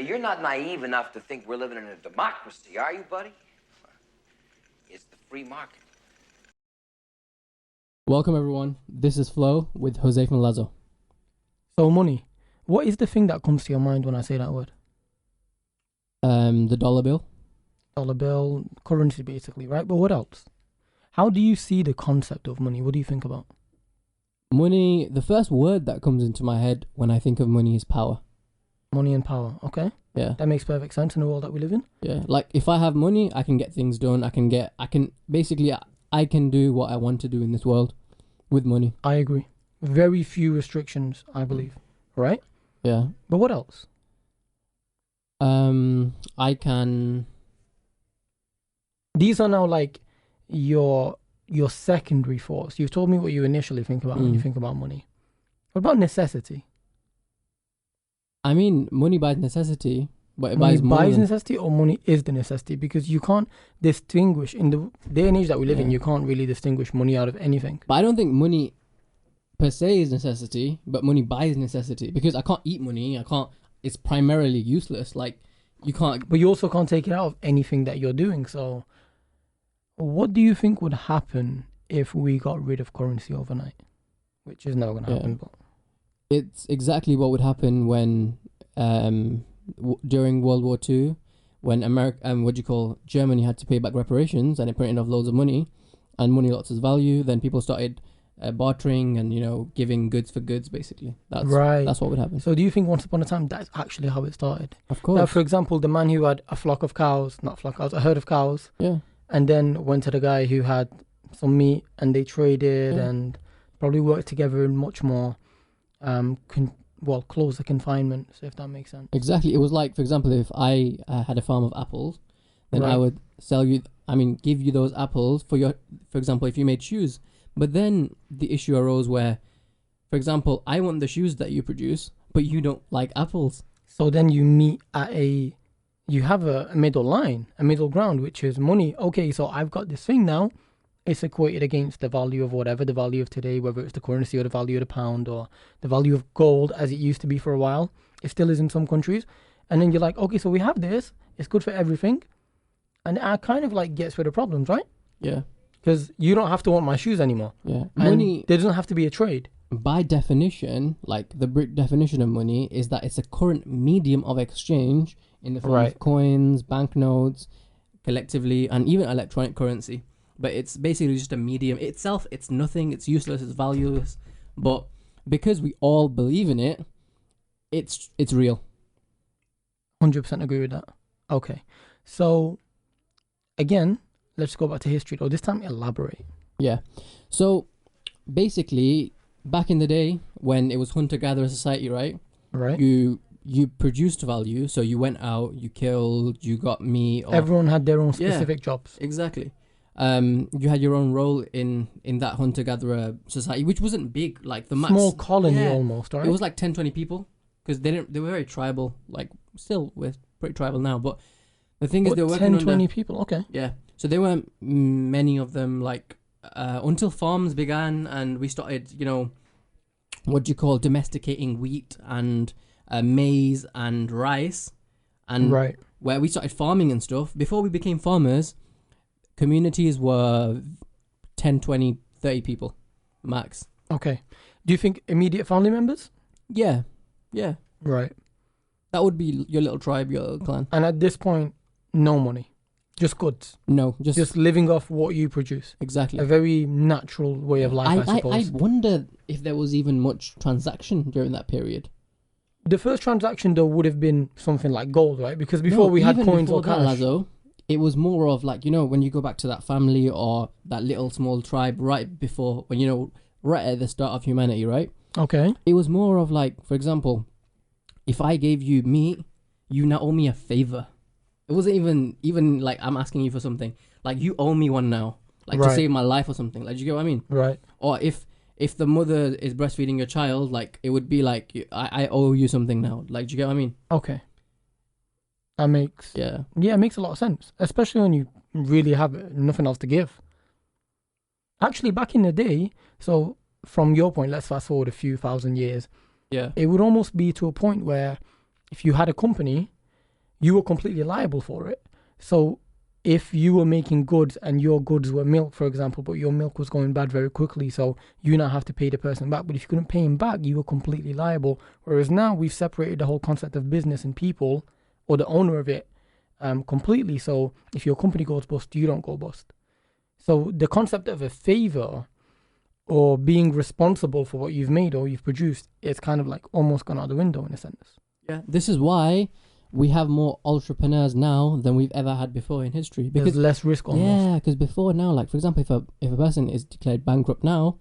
you're not naive enough to think we're living in a democracy, are you, buddy? It's the free market. Welcome everyone. This is Flo with Jose from Lazo. So money. What is the thing that comes to your mind when I say that word? The dollar bill. Dollar bill, currency basically, right? But what else? How do you see the concept of money? What do you think about? Money, the first word that comes into my head when I think of money is power. Money and power, okay? Yeah. That makes perfect sense in the world that we live in. Yeah. Like if I have money, I can get things done. I can do what I want to do in this world with money. I agree. Very few restrictions, I believe. Right? Yeah. But what else? I can... These are now like your secondary thoughts. You've told me what you initially think about when you think about money. What about necessity? I mean, money buys necessity, but it money buys more buys than... necessity, or money is the necessity? Because you can't distinguish, in the day and age that we live in, you can't really distinguish money out of anything. But I don't think money per se is necessity, but money buys necessity. Because I can't eat money, it's primarily useless. Like, you can't... But you also can't take it out of anything that you're doing. So what do you think would happen if we got rid of currency overnight? Which is never going to happen, but... It's exactly what would happen when, during World War II, when Germany had to pay back reparations and it printed off loads of money, and money lost its value. Then people started bartering and giving goods for goods. Basically, that's what would happen. So, do you think once upon a time that's actually how it started? Of course. Now, for example, the man who had a herd of cows, and then went to the guy who had some meat, and they traded and probably worked together in much more. Closer confinement, so if that makes sense. Exactly. It was like, for example, if I had a farm of apples, then I would give you those apples for example, if you made shoes. But then the issue arose where, for example, I want the shoes that you produce, but you don't like apples. So then you meet you have a middle line, a middle ground, which is money. Okay, so I've got this thing now. It's equated against the value of whatever, the value of today, whether it's the currency or the value of the pound or the value of gold as it used to be for a while. It still is in some countries. And then you're like, okay, so we have this. It's good for everything. And it kind of like gets rid of problems, right? Yeah. Because you don't have to want my shoes anymore. Yeah. And money, there doesn't have to be a trade. By definition, like the definition of money is that it's a current medium of exchange in the form of coins, banknotes, collectively, and even electronic currency. But it's basically just a medium itself. It's nothing. It's useless. It's valueless. But because we all believe in it, it's real. 100% agree with that. Okay. So, again, let's go back to history, though. This time, elaborate. Yeah. So, basically, back in the day, when it was hunter-gatherer society, right? Right. You produced value. So, you went out, you killed, you got meat. Everyone had their own specific jobs. Exactly. You had your own role in that hunter-gatherer society, which wasn't big, like the max. Small colony almost, right? It was like 10, 20 people, because they were very tribal, like still we're pretty tribal now, but the thing is they were working 10, 20 people, okay. Yeah, so there weren't many of them, like, until farms began and we started, domesticating wheat and maize and rice, and where we started farming and stuff. Before we became farmers, communities were 10, 20, 30 people, max. Okay. Do you think immediate family members? Yeah. Right. That would be your little tribe, your little clan. And at this point, no money. Just goods. No, just living off what you produce. Exactly. A very natural way of life, I suppose. I wonder if there was even much transaction during that period. The first transaction, though, would have been something like gold, right? Because before we had coins or cash. Lazo, it was more of like, when you go back to that family or that little small tribe right before, when, right at the start of humanity, right? Okay. It was more of like, for example, if I gave you meat, you now owe me a favor. It wasn't even like I'm asking you for something. Like, you owe me one now, like to save my life or something. Like, do you get what I mean? Right. Or if the mother is breastfeeding your child, like, it would be like, I owe you something now. Like, do you get what I mean? Okay. That makes... Yeah, it makes a lot of sense. Especially when you really have nothing else to give. Actually, back in the day, so from your point, let's fast forward a few thousand years. Yeah. It would almost be to a point where if you had a company you were completely liable for it. So if you were making goods and your goods were milk, for example, but your milk was going bad very quickly, so you now have to pay the person back. But if you couldn't pay him back, you were completely liable. Whereas now we've separated the whole concept of business and people, or the owner of it, completely. So if your company goes bust, you don't go bust. So the concept of a favor or being responsible for what you've made or you've produced, it's kind of like almost gone out the window in a sense. Yeah, this is why we have more entrepreneurs now than we've ever had before in history. Because there's less risk almost. Yeah, because before now, like for example, if a person is declared bankrupt now,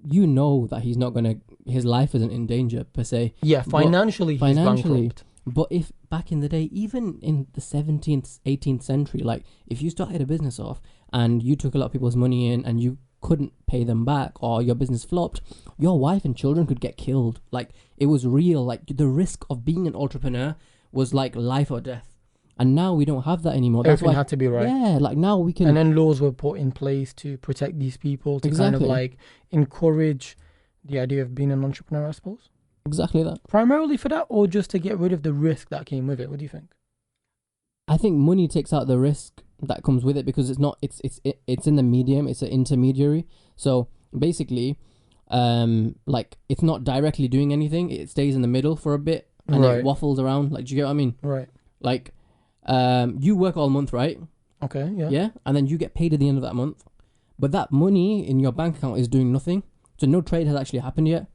you know that he's not gonna, his life isn't in danger per se. Yeah, financially he's bankrupt. But if back in the day, even in the 17th, 18th century, like if you started a business off and you took a lot of people's money in and you couldn't pay them back or your business flopped, your wife and children could get killed. Like it was real. Like the risk of being an entrepreneur was like life or death. And now we don't have that anymore. That's Everything why, had to be right. Yeah, like now we can. And then laws were put in place to protect these people, to kind of like encourage the idea of being an entrepreneur, I suppose. Exactly that. Primarily for that, or just to get rid of the risk that came with it? What do you think? I think money takes out the risk that comes with it because it's not. It's in the medium. It's an intermediary. So basically, like it's not directly doing anything. It stays in the middle for a bit and it waffles around. Like, do you get what I mean? Right. Like, you work all month, right? Okay. Yeah. Yeah, and then you get paid at the end of that month, but that money in your bank account is doing nothing. So no trade has actually happened yet.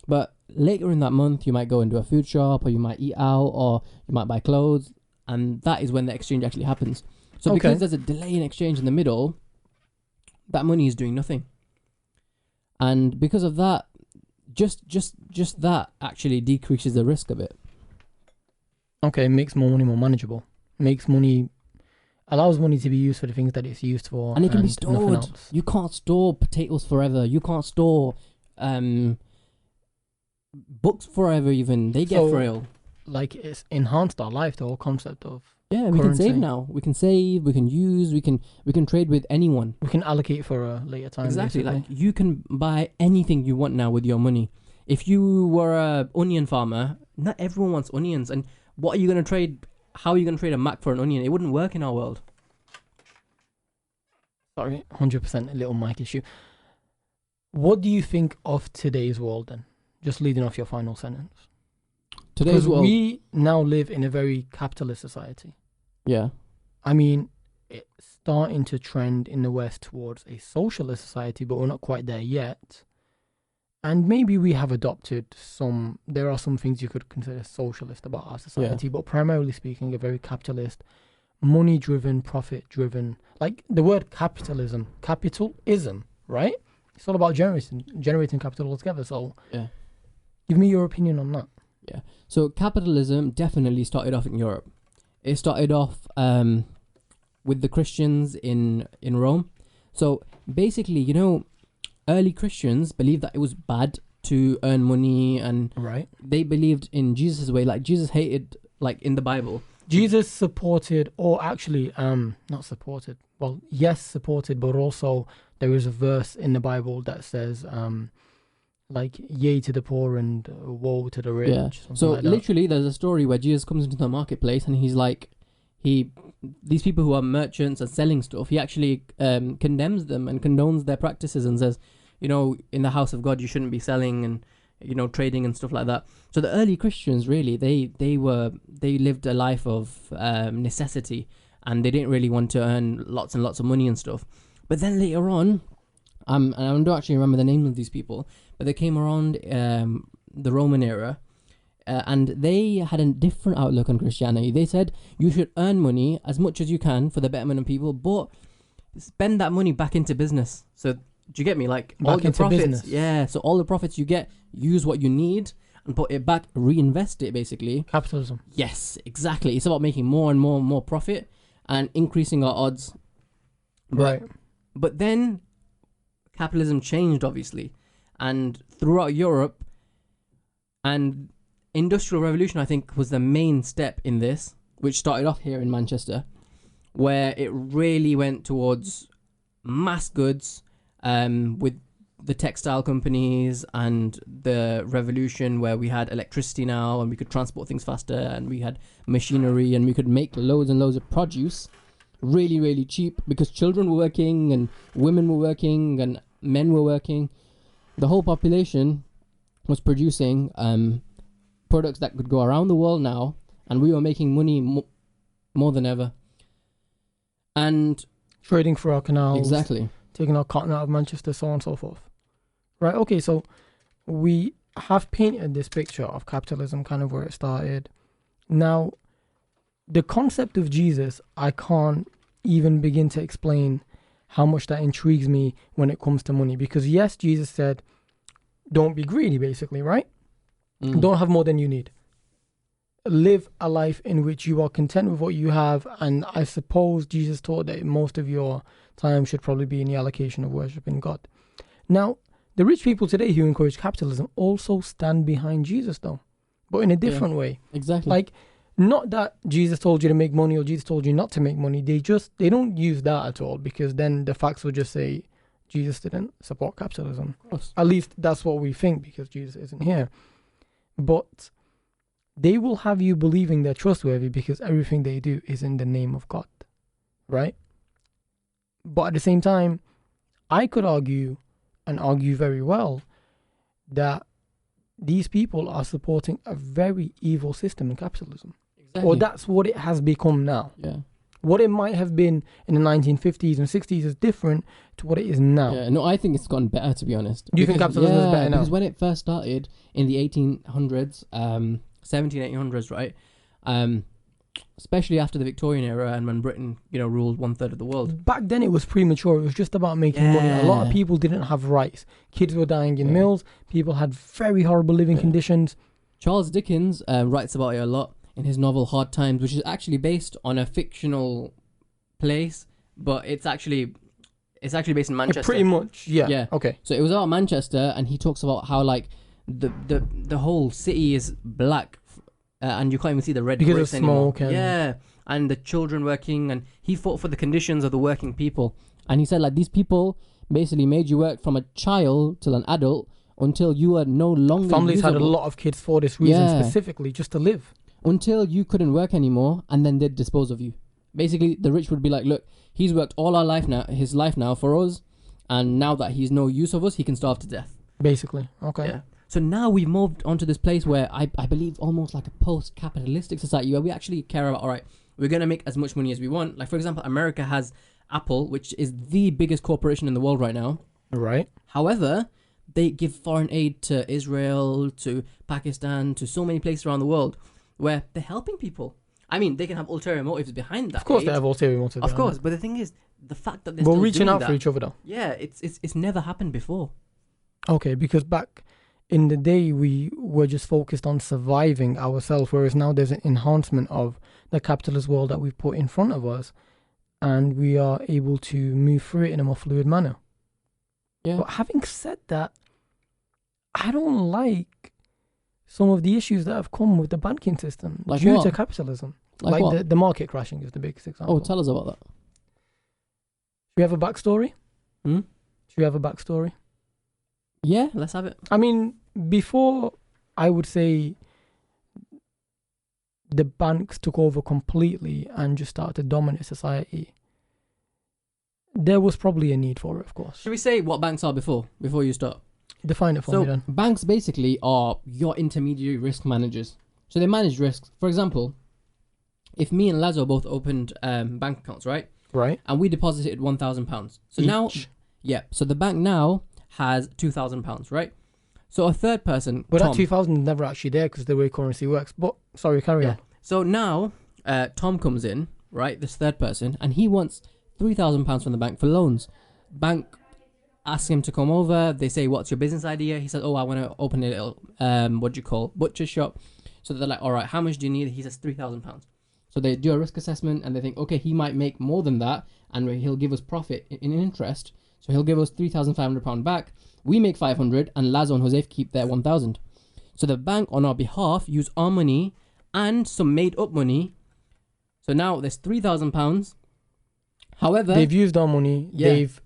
But later in that month, you might go into a food shop, or you might eat out, or you might buy clothes, and that is when the exchange actually happens. So because there's a delay in exchange in the middle, that money is doing nothing. And because of that, just that actually decreases the risk of it. Okay, makes more money more manageable. Allows money to be used for the things that it's used for. And it can be stored. You can't store potatoes forever. You can't store books forever even. They get frail. Like it's enhanced our life, the whole concept of we can save now. We can save, we can use, we can trade with anyone. We can allocate for a later time. Exactly. Basically. Like you can buy anything you want now with your money. If you were a onion farmer, not everyone wants onions. And what are you going to trade? How are you going to trade a Mac for an onion? It wouldn't work in our world. Sorry, 100% a little mic issue. What do you think of today's world then? Just leading off your final sentence. Today's world. We now live in a very capitalist society. Yeah. I mean, it's starting to trend in the West towards a socialist society, but we're not quite there yet. And maybe we have adopted there are some things you could consider socialist about our society, but primarily speaking, a very capitalist, money-driven, profit-driven, like the word capitalism, right? It's all about generating capital altogether. So give me your opinion on that. Yeah. So capitalism definitely started off in Europe. It started off with the Christians in Rome. So basically, early Christians believed that it was bad to earn money, and they believed in Jesus' way. Like Jesus hated, like in the Bible, Jesus supported, or actually not supported, well, yes, supported, but also there is a verse in the Bible that says like yea to the poor and woe to the rich. Yeah. So like literally there's a story where Jesus comes into the marketplace and he's like, these people who are merchants and selling stuff, he actually condemns them and condones their practices and says, in the house of God you shouldn't be selling and trading and stuff like that. So the early Christians really they lived a life of necessity, and they didn't really want to earn lots and lots of money and stuff. But then later on, and I don't actually remember the names of these people, but they came around the Roman era. And they had a different outlook on Christianity. They said you should earn money as much as you can for the betterment of people, but spend that money back into business. So do you get me? Like back all the into profits, business. Yeah. So all the profits you get, use what you need and put it back, reinvest it, basically. Capitalism. Yes, exactly. It's about making more and more profit and increasing our odds. But then capitalism changed, obviously, and throughout Europe, and Industrial Revolution, I think, was the main step in this, which started off here in Manchester, where it really went towards mass goods, with the textile companies and the revolution where we had electricity now and we could transport things faster and we had machinery and we could make loads and loads of produce really, really cheap because children were working and women were working and men were working. The whole population was producing products that could go around the world now, and we were making money more than ever. And trading for our canals. Exactly. Taking our cotton out of Manchester, so on and so forth. Right, okay, so we have painted this picture of capitalism, kind of where it started. Now, the concept of Jesus, I can't even begin to explain how much that intrigues me when it comes to money. Because yes, Jesus said, don't be greedy, basically, right? Don't have more than you need. Live a life in which you are content with what you have. And I suppose Jesus taught that most of your time should probably be in the allocation of worshiping God. Now, the rich people today who encourage capitalism also stand behind Jesus, though, but in a different way. Exactly. Like, not that Jesus told you to make money or Jesus told you not to make money. They don't use that at all, because then the facts will just say Jesus didn't support capitalism. At least that's what we think, because Jesus isn't here. But they will have you believing they're trustworthy because everything they do is in the name of God, right? But at the same time, I could argue, and argue very well, that these people are supporting a very evil system in capitalism. Exactly. Or that's what it has become now. Yeah. What it might have been in the 1950s and 60s is different to what it is now. Yeah, no, I think it's gotten better, to be honest. Do you think capitalism is better now? Because when it first started in the 1800s, 1800s, right? Especially after the Victorian era and when Britain, ruled 1/3 of the world. Back then it was premature. It was just about making money. A lot of people didn't have rights. Kids were dying in mills. People had very horrible living conditions. Charles Dickens writes about it a lot in his novel Hard Times, which is actually based on a fictional place, but it's actually based in Manchester. Pretty much, yeah. Yeah. Okay. So it was about Manchester, and he talks about how like the whole city is black, and you can't even see the red because bricks of anymore. smoke. And the children working, and he fought for the conditions of the working people. And he said like these people basically made you work from a child till an adult until you are no longer Families usable. had a lot of kids for this reason, specifically just to live. Until you couldn't work anymore, and then they'd dispose of you. Basically, the rich would be like, look, he's worked all his life now for us, and now that he's no use of us, he can starve to death. Basically, okay. Yeah. So now we've moved on to this place where I believe almost like a post-capitalistic society where we actually care about, all right, we're going to make as much money as we want. Like, for example, America has Apple, which is the biggest corporation in the world right now. Right. However, they give foreign aid to Israel, to Pakistan, to so many places around the world where they're helping people. I mean, they can have ulterior motives behind that. Of course, they have ulterior motives. Of course, but the thing is, the fact that they're still reaching out that, for each other, though. Yeah, it's never happened before. Okay, because back in the day, we were just focused on surviving ourselves, whereas now there's an enhancement of the capitalist world that we've put in front of us, and we are able to move through it in a more fluid manner. Yeah. But having said that, I don't like some of the issues that have come with the banking system due to capitalism. Like the market crashing is the biggest example. Oh, tell us about that. Do you have a backstory? Do you have a backstory? Yeah, let's have it. I mean, before I would say the banks took over completely and just started to dominate society, there was probably a need for it, of course. Should we say what banks are before you start? Define it for me then. Banks basically are your intermediary risk managers. So they manage risks. For example, if me and Lazo both opened bank accounts, right? Right. And we deposited £1,000. So each. now, so the bank now has £2,000, right? So a third person, but Tom, that 2,000 is never actually there because the way currency works. But sorry, carry on. So now Tom comes in, right? This third person, and he wants £3,000 from the bank for loans. Bank asks him to come over. They say, "What's your business idea?" He says, "Oh, I want to open a little butcher shop." So they're like, "All right, how much do you need?" He says, £3,000. So they do a risk assessment and they think, okay, he might make more than that, and he'll give us profit in interest. So he'll give us £3,500 back. We make 500, and Lazo and Jose keep their 1,000. So the bank, on our behalf, use our money and some made-up money. So now there's £3,000. However, they've used our money. Yeah. They've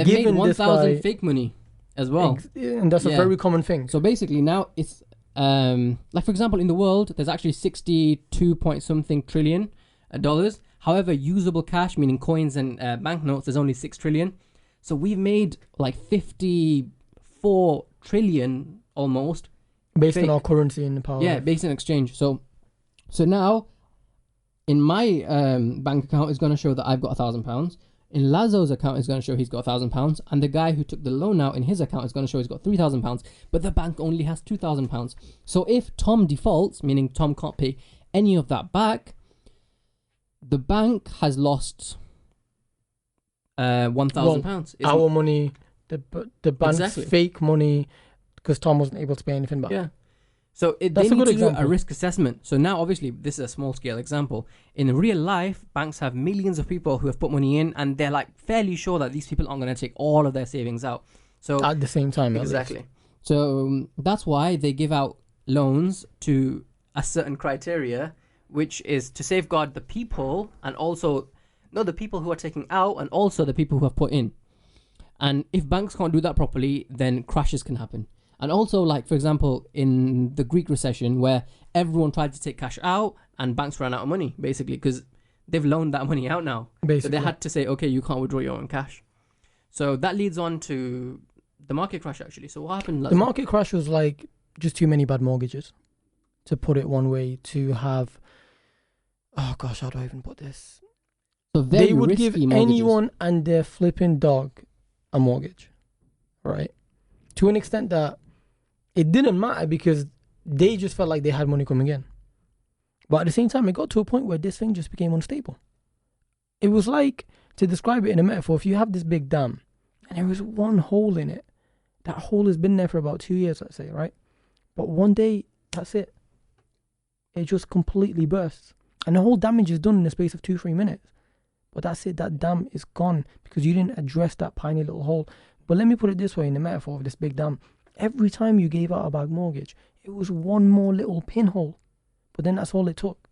given made 1,000 this guy fake money. as well. And that's a very common thing. So basically now it's like, for example, in the world there's actually 62 point something trillion dollars. However, usable cash, meaning coins and banknotes, there's only 6 trillion. So we've made like 54 trillion almost based on our currency in the power. Yeah, based on exchange. So now in my bank account is going to show that I've got £1,000. In Lazo's account is going to show he's got £1,000, and the guy who took the loan out in his account is going to show he's got £3,000, but the bank only has £2,000. So if Tom defaults, meaning Tom can't pay any of that back, the bank has lost £1,000. Our money, the bank's fake money, because Tom wasn't able to pay anything back. Yeah. So they need to do a risk assessment. So now, obviously, this is a small-scale example. In real life, banks have millions of people who have put money in, and they're like fairly sure that these people aren't going to take all of their savings out. So at the same time, exactly. So that's why they give out loans to a certain criteria, which is to safeguard the people and also the people who are taking out and also the people who have put in. And if banks can't do that properly, then crashes can happen. And also, like, for example, in the Greek recession, where everyone tried to take cash out and banks ran out of money, basically, because they've loaned that money out now. Basically. So they had to say, okay, you can't withdraw your own cash. So that leads on to the market crash, actually. So what happened? The market crash was like just too many bad mortgages, to put it one way, to have... Oh, gosh, how do I even put this? So they would give anyone and their flipping dog a mortgage, right? To an extent that it didn't matter because they just felt like they had money coming in. But at the same time, it got to a point where this thing just became unstable. It was like, to describe it in a metaphor, if you have this big dam and there was one hole in it, that hole has been there for about 2 years, let's say, right? But one day, that's it. It just completely bursts. And the whole damage is done in the space of 2-3 minutes. But that's it, that dam is gone because you didn't address that tiny little hole. But let me put it this way in the metaphor of this big dam. Every time you gave out a bag mortgage, it was one more little pinhole. But then that's all it took.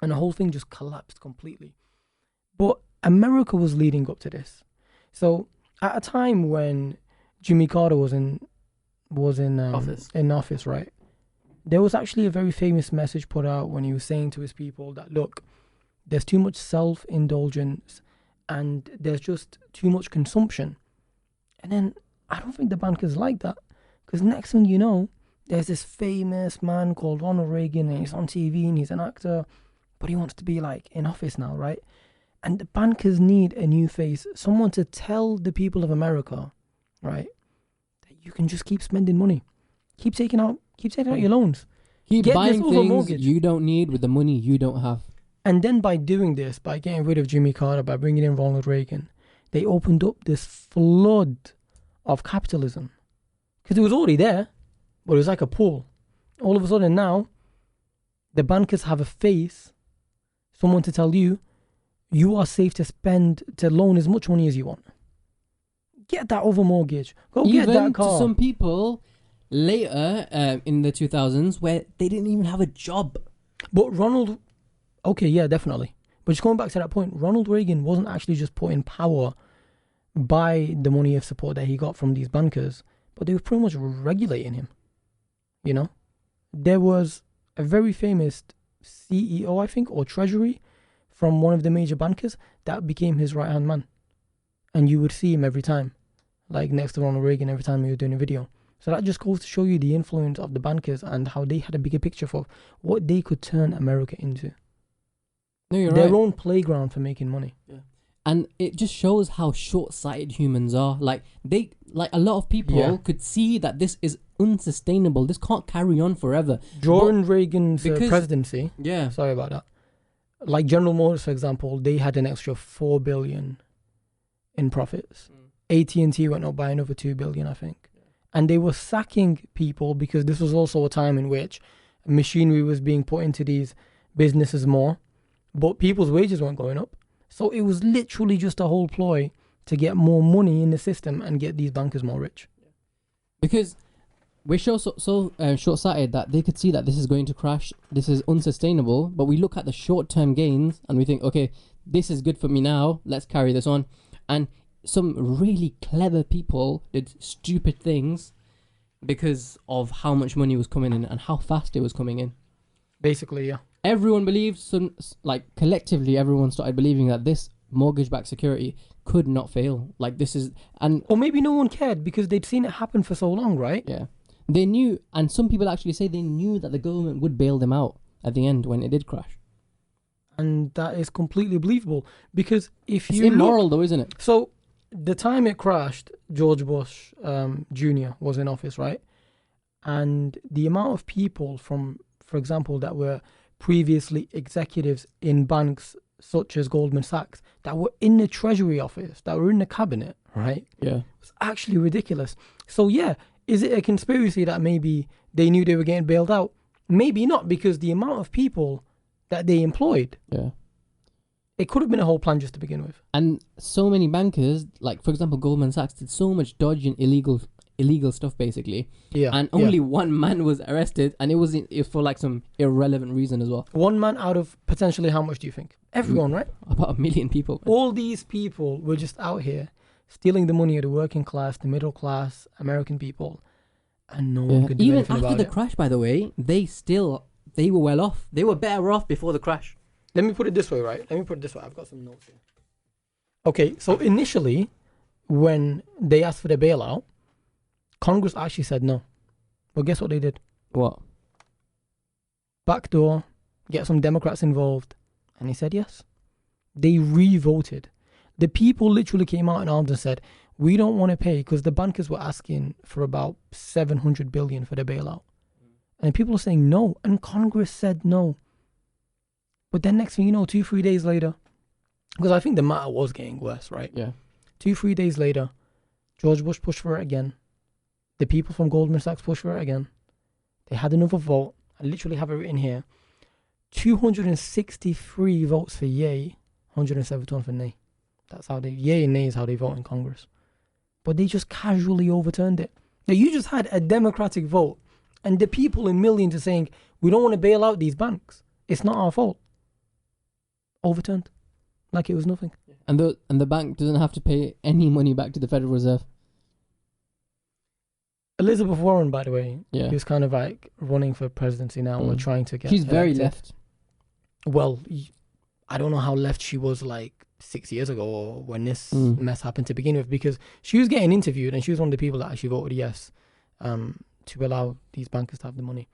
And the whole thing just collapsed completely. But America was leading up to this. So at a time when Jimmy Carter was in office, right? There was actually a very famous message put out when he was saying to his people that, look, there's too much self-indulgence and there's just too much consumption. And then I don't think the bankers like that, because next thing you know, there's this famous man called Ronald Reagan and he's on TV and he's an actor, but he wants to be like in office now, right? And the bankers need a new face, someone to tell the people of America, right, that you can just keep spending money, keep taking out your loans, keep buying things you don't need with the money you don't have. And then by doing this, by getting rid of Jimmy Carter, by bringing in Ronald Reagan, they opened up this flood of capitalism. Because it was already there, but it was like a pool. All of a sudden now, the bankers have a face, someone to tell you, you are safe to loan as much money as you want. Get that over mortgage. Go get that car. Even to some people later in the 2000s where they didn't even have a job. But okay, yeah, definitely. But just going back to that point, Ronald Reagan wasn't actually just put in power by the money of support that he got from these bankers, but they were pretty much regulating him. You know? There was a very famous CEO, I think, or treasury from one of the major bankers that became his right-hand man. And you would see him every time, like next to Ronald Reagan every time he was doing a video. So that just goes to show you the influence of the bankers and how they had a bigger picture for what they could turn America into. No, you're Their right. own playground for making money. Yeah. And it just shows how short-sighted humans are. Like a lot of people could see that this is unsustainable. This can't carry on forever. During Reagan's presidency, yeah, sorry about that. Like General Motors, for example, they had an extra $4 billion in profits. AT&T went up by another $2 billion, I think. And they were sacking people because this was also a time in which machinery was being put into these businesses more, but people's wages weren't going up. So it was literally just a whole ploy to get more money in the system and get these bankers more rich. Because we're so short-sighted that they could see that this is going to crash, this is unsustainable, but we look at the short-term gains and we think, okay, this is good for me now, let's carry this on. And some really clever people did stupid things because of how much money was coming in and how fast it was coming in. Basically, yeah. Everyone believed, collectively, everyone started believing that this mortgage-backed security could not fail. Like, this is, and Or maybe no one cared because they'd seen it happen for so long, right? yeah, they knew, and some people actually say they knew that the government would bail them out at the end when it did crash. And that is completely believable because if It's you immoral, though, isn't it? So the time it crashed, George Bush Jr. was in office, right? And the amount of people from, for example, that were previously executives in banks such as Goldman Sachs that were in the Treasury office, that were in the cabinet, right? Yeah. It's actually ridiculous. So yeah, is it a conspiracy that maybe they knew they were getting bailed out? Maybe not, because the amount of people that they employed, Yeah. it could have been a whole plan just to begin with. And so many bankers, like for example, Goldman Sachs did so much dodgy and illegal stuff basically. Yeah. And only one man was arrested, and it was for like some irrelevant reason as well. One man out of potentially how much do you think? Everyone, right? About 1 million people. All these people were just out here stealing the money of the working class, the middle class, American people, and no one could do Even anything after about the it. crash, by the way, they were well off. They were better off before the crash. Let me put it this way, right? Let me put it this way. I've got some notes here. Okay, so initially, when they asked for the bailout, Congress actually said no. Well, guess what they did? What? Backdoor, get some Democrats involved, and he said yes. They re-voted. The people literally came out in arms and said, we don't want to pay, because the bankers were asking for about 700 billion for the bailout. And people are saying no, and Congress said no. But then next thing you know, 2-3 days later, because I think the matter was getting worse, right? Yeah. 2-3 days later, George Bush pushed for it again. The people from Goldman Sachs pushed for it again. They had another vote. I literally have it written here. 263 votes for yay, 171 for nay. That's how yay and nay is how they vote in Congress. But they just casually overturned it. Now, you just had a Democratic vote, and the people in millions are saying, we don't want to bail out these banks. It's not our fault. Overturned. Like it was nothing. And the bank doesn't have to pay any money back to the Federal Reserve. Elizabeth Warren, by the way, Yeah. who's kind of like running for presidency now, or trying to get She's very elected. left. Well, I don't know how left she was like 6 years ago or when this mess happened to begin with, because she was getting interviewed and she was one of the people that actually voted yes to allow these bankers to have the money.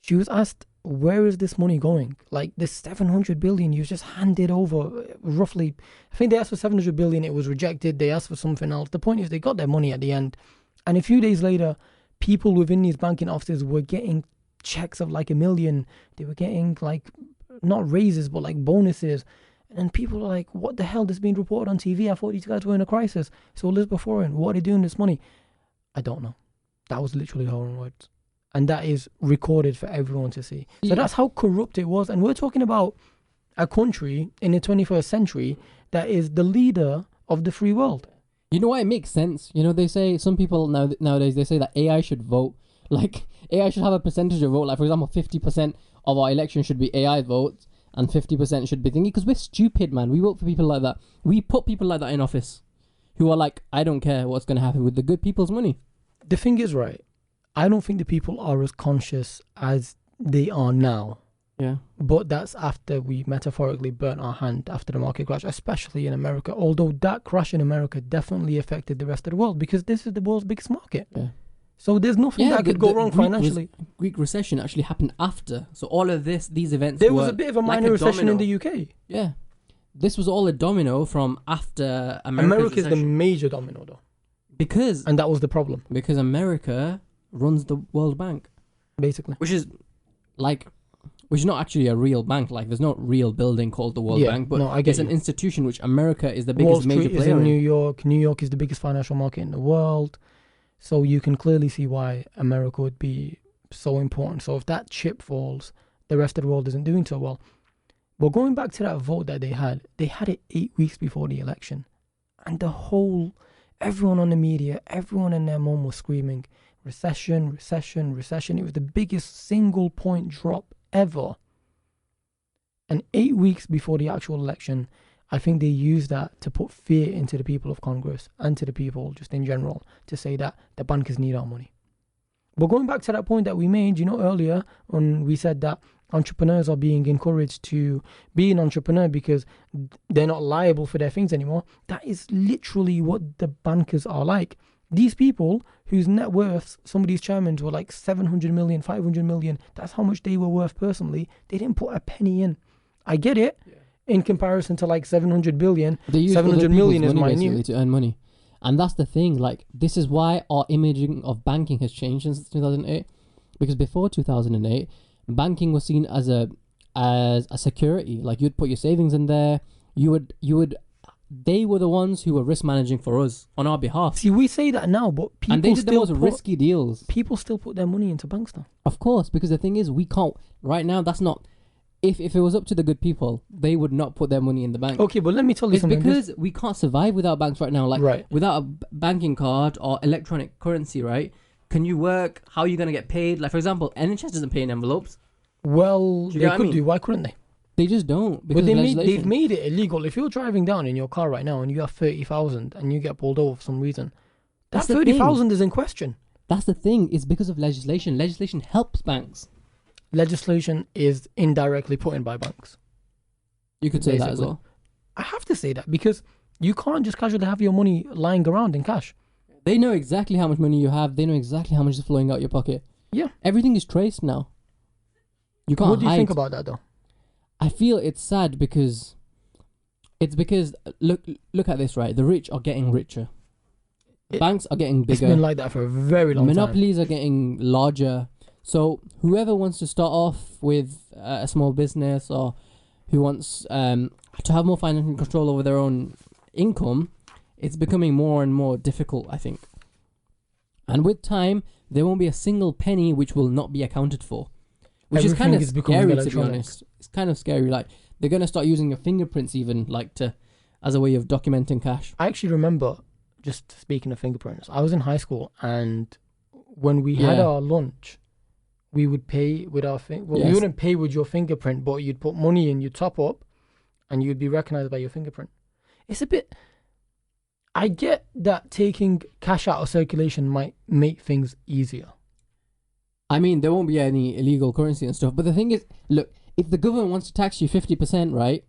She was asked, where is this money going? Like this 700 billion you just handed over roughly. I think they asked for 700 billion. It was rejected. They asked for something else. The point is they got their money at the end. And a few days later, people within these banking offices were getting checks of like $1 million. They were getting like, not raises, but like bonuses. And people are like, what the hell? This is being reported on TV. I thought these guys were in a crisis. So Elizabeth Warren, what are they doing with this money? I don't know. That was literally her own words. And that is recorded for everyone to see. So that's how corrupt it was. And we're talking about a country in the 21st century that is the leader of the free world. You know why it makes sense? You know, they say, some people nowadays, they say that AI should vote. Like, AI should have a percentage of vote. Like, for example, 50% of our election should be AI votes and 50% should be thingy. Because we're stupid, man. We vote for people like that. We put people like that in office who are like, I don't care what's going to happen with the good people's money. The thing is, right, I don't think the people are as conscious as they are now. Yeah. But that's after we metaphorically burnt our hand after the market crash, especially in America. Although that crash in America definitely affected the rest of the world because this is the world's biggest market. Yeah. So there's nothing that could go wrong financially. Greek recession actually happened after. So all of these events There was a bit of a minor recession in the UK. Yeah. This was all a domino from after America's the recession. major domino though. And that was the problem. Because America runs the World Bank. Basically. Which is not actually a real bank. Like, there's no real building called the World Bank, but it's an institution which America is the biggest major player in. Wall Street is in New York. New York is the biggest financial market in the world. So you can clearly see why America would be so important. So if that chip falls, the rest of the world isn't doing so well. But going back to that vote that they had it 8 weeks before the election. And everyone on the media, everyone and their mom was screaming, recession, recession, recession. It was the biggest single point drop ever. And 8 weeks before the actual election, I think they use that to put fear into the people of Congress and to the people just in general, to say that the bankers need our money. But going back to that point that we made, earlier when we said that entrepreneurs are being encouraged to be an entrepreneur because they're not liable for their things anymore, that is literally what the bankers are like. These people whose net worths, some of these chairmen were like 700 million, 500 million, that's how much they were worth personally. They didn't put a penny in. I get it. Yeah. In comparison to like 700 billion, 700 million is minute to earn money. And that's the thing, like, this is why our imaging of banking has changed since 2008. Because before 2008, banking was seen as a security. Like, you'd put your savings in there, they were the ones who were risk managing for us on our behalf. See, we say that now, but people, and they did the most risky deals. People still put their money into banks now. Of course, because the thing is, we can't right now. That's not. If it was up to the good people, they would not put their money in the bank. Okay, but let me tell you something. It's because we can't survive without banks right now. Like, without a banking card or electronic currency, right? Can you work? How are you going to get paid? Like, for example, NHS doesn't pay in envelopes. Well, they could do. Why couldn't they? They just don't. But they've made it illegal. If you're driving down in your car right now and you have 30,000 and you get pulled over for some reason, that 30,000 is in question. That's the thing. It's because of legislation. Legislation helps banks. Legislation is indirectly put in by banks. You could say that as well. I have to say that because you can't just casually have your money lying around in cash. They know exactly how much money you have. They know exactly how much is flowing out your pocket. Yeah. Everything is traced now. You can't hide. What do you think about that though? I feel it's sad because look at this, right? The rich are getting richer. Banks are getting bigger. It's been like that for a very long time. Monopolies are getting larger. So whoever wants to start off with a small business or who wants to have more financial control over their own income, it's becoming more and more difficult, I think. And with time, there won't be a single penny which will not be accounted for. Which is kind of scary, to be honest. It's kind of scary. Like, they're going to start using your fingerprints even, like, as a way of documenting cash. I actually remember, just speaking of fingerprints, I was in high school and when we had our lunch, we would pay with our you wouldn't pay with your fingerprint, but you'd put money in, you'd top up, and you'd be recognized by your fingerprint. It's a bit... I get that taking cash out of circulation might make things easier. I mean, there won't be any illegal currency and stuff, but the thing is, look, if the government wants to tax you 50%, right,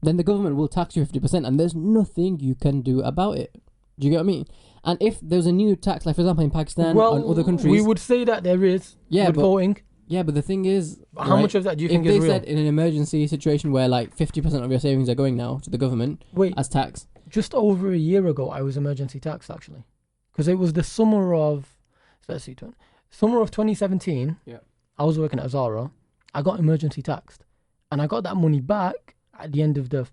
then the government will tax you 50%, and there's nothing you can do about it. Do you get what I mean? And if there's a new tax, like for example in Pakistan and other countries, we would say that there is. Voting. Yeah, but the thing is, how much of that do you think is real? If they said in an emergency situation where like 50% of your savings are going now to the government as tax. Just over a year ago, I was emergency taxed actually, because it was the summer of 2017. Yeah, I was working at Zara. I got emergency taxed, and I got that money back at the end of the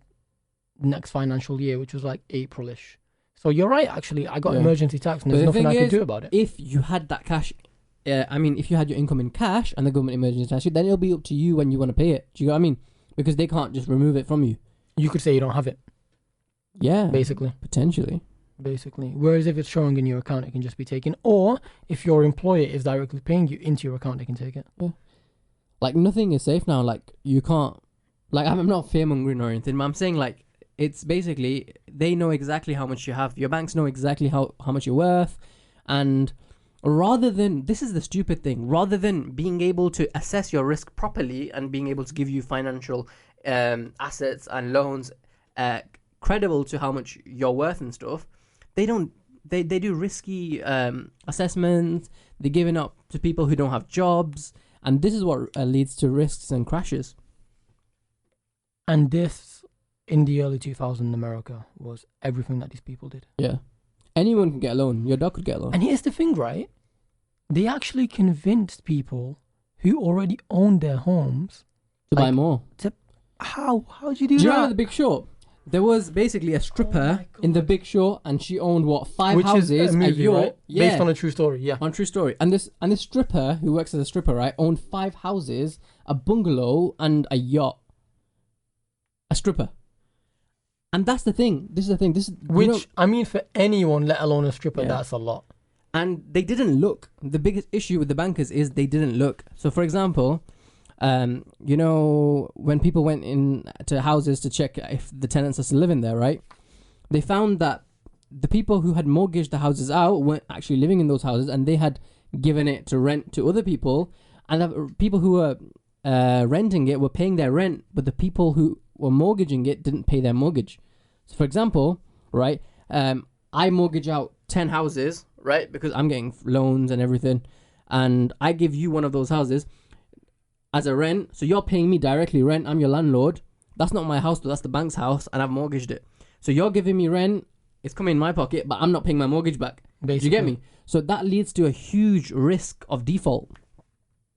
next financial year, which was like April-ish. So you're right, actually. I got emergency tax, and there's nothing I could do about it. If you had that cash, if you had your income in cash and the government emergency tax you, then it'll be up to you when you want to pay it. Do you know what I mean? Because they can't just remove it from you. You could say you don't have it. Yeah. Basically. Potentially. Basically. Whereas if it's showing in your account, it can just be taken. Or if your employer is directly paying you into your account, they can take it. Yeah. Like, nothing is safe now. Like, you can't... Like, I'm not fear-mongering or anything, but I'm saying, like, it's basically, they know exactly how much you have. Your banks know exactly how much you're worth. And rather than, this is the stupid thing, rather than being able to assess your risk properly and being able to give you financial assets and loans credible to how much you're worth and stuff, they don't, they do risky assessments. They're giving up to people who don't have jobs. And this is what leads to risks and crashes. And this, in the early 2000s in America, was everything that these people did. Yeah. Anyone can get a loan. Your dog could get a loan. And here's the thing, right? They actually convinced people who already owned their homes to buy more. How did you do that? Do you remember The Big Short? There was basically a stripper in The Big Short, and she owned five houses, is a movie, yacht, right? Based on a true story, yeah. On true story. And this stripper who works as a stripper, right, owned 5 houses, a bungalow, and a yacht. A stripper. And that's the thing. This is the thing. I mean, for anyone, let alone a stripper, that's a lot. And they didn't look. The biggest issue with the bankers is they didn't look. So, for example, You know, when people went in to houses to check if the tenants are still living there, right? They found that the people who had mortgaged the houses out weren't actually living in those houses, and they had given it to rent to other people, and the people who were renting it were paying their rent, but the people who were mortgaging it didn't pay their mortgage. So, for example, right, I mortgage out 10 houses, right, because I'm getting loans and everything, and I give you one of those houses as a rent, so you're paying me directly rent. I'm your landlord. That's not my house, though. That's the bank's house, and I've mortgaged it. So you're giving me rent. It's coming in my pocket, but I'm not paying my mortgage back. Basically. Do you get me? So that leads to a huge risk of default.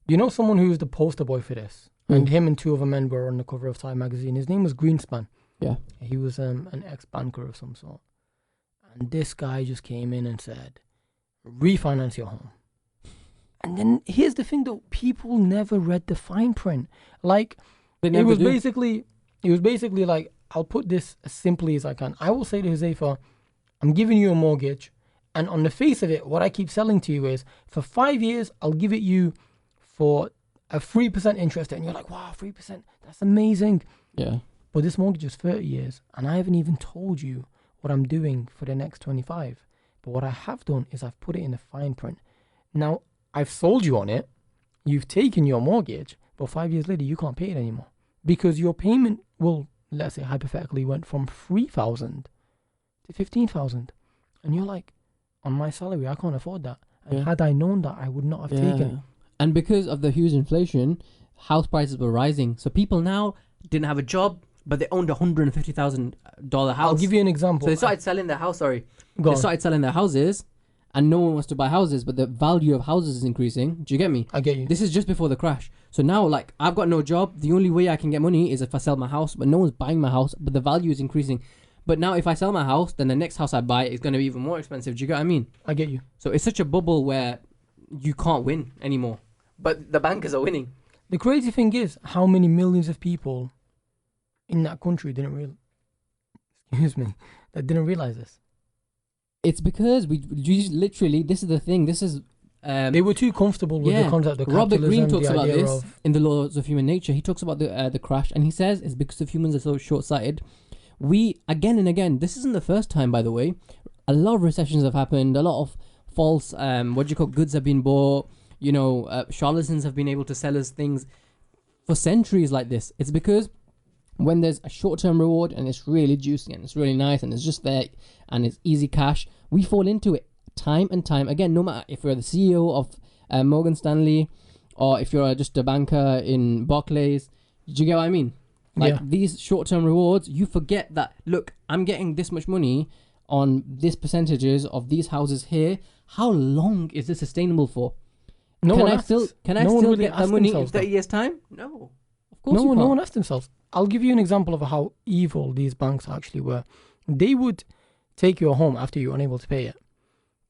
You know someone who was the poster boy for this? And him and two other men were on the cover of Time magazine. His name was Greenspan. Yeah. He was an ex-banker of some sort. And this guy just came in and said, refinance your home. And then here's the thing though, people never read the fine print. Like, it was basically like, I'll put this as simply as I can. I will say to Huzaifa, I'm giving you a mortgage, and on the face of it, what I keep selling to you is, for 5 years, I'll give it you for a 3% interest. And you're like, wow, 3%, that's amazing. Yeah. But this mortgage is 30 years, and I haven't even told you what I'm doing for the next 25. But what I have done is I've put it in the fine print. Now, I've sold you on it. You've taken your mortgage, but 5 years later, you can't pay it anymore. Because your payment will, let's say hypothetically, went from 3,000 to 15,000. And you're like, on my salary, I can't afford that. And had I known that, I would not have taken it. And because of the huge inflation, house prices were rising. So people now didn't have a job, but they owned $150,000 house. I'll give you an example. So they started selling their house, They started selling their houses, and no one wants to buy houses, but the value of houses is increasing. Do you get me? I get you. This is just before the crash. So now, like, I've got no job. The only way I can get money is if I sell my house, but no one's buying my house, but the value is increasing. But now if I sell my house, then the next house I buy is going to be even more expensive. Do you get what I mean? I get you. So it's such a bubble where you can't win anymore. But the bankers are winning. The crazy thing is how many millions of people in that country that didn't realize this. It's because we literally, this is the thing, this is... they were too comfortable with the concept of capitalism. Robert Greene talks about this in The Laws of Human Nature. He talks about the crash, and he says it's because of humans are so short-sighted. We, again and again, this isn't the first time, by the way, a lot of recessions have happened, a lot of false, goods have been bought, charlatans have been able to sell us things for centuries like this. It's because when there's a short-term reward and it's really juicy and it's really nice and it's just there and it's easy cash, we fall into it time and time again. No matter if you're the CEO of Morgan Stanley or if you're just a banker in Barclays, do you get what I mean? Like these short-term rewards, you forget that, look, I'm getting this much money on this percentages of these houses here. How long is this sustainable for? Can I still get that money in 30 years' time? No. Of course you can't. No one asked themselves. I'll give you an example of how evil these banks actually were. They would take your home after you're unable to pay it.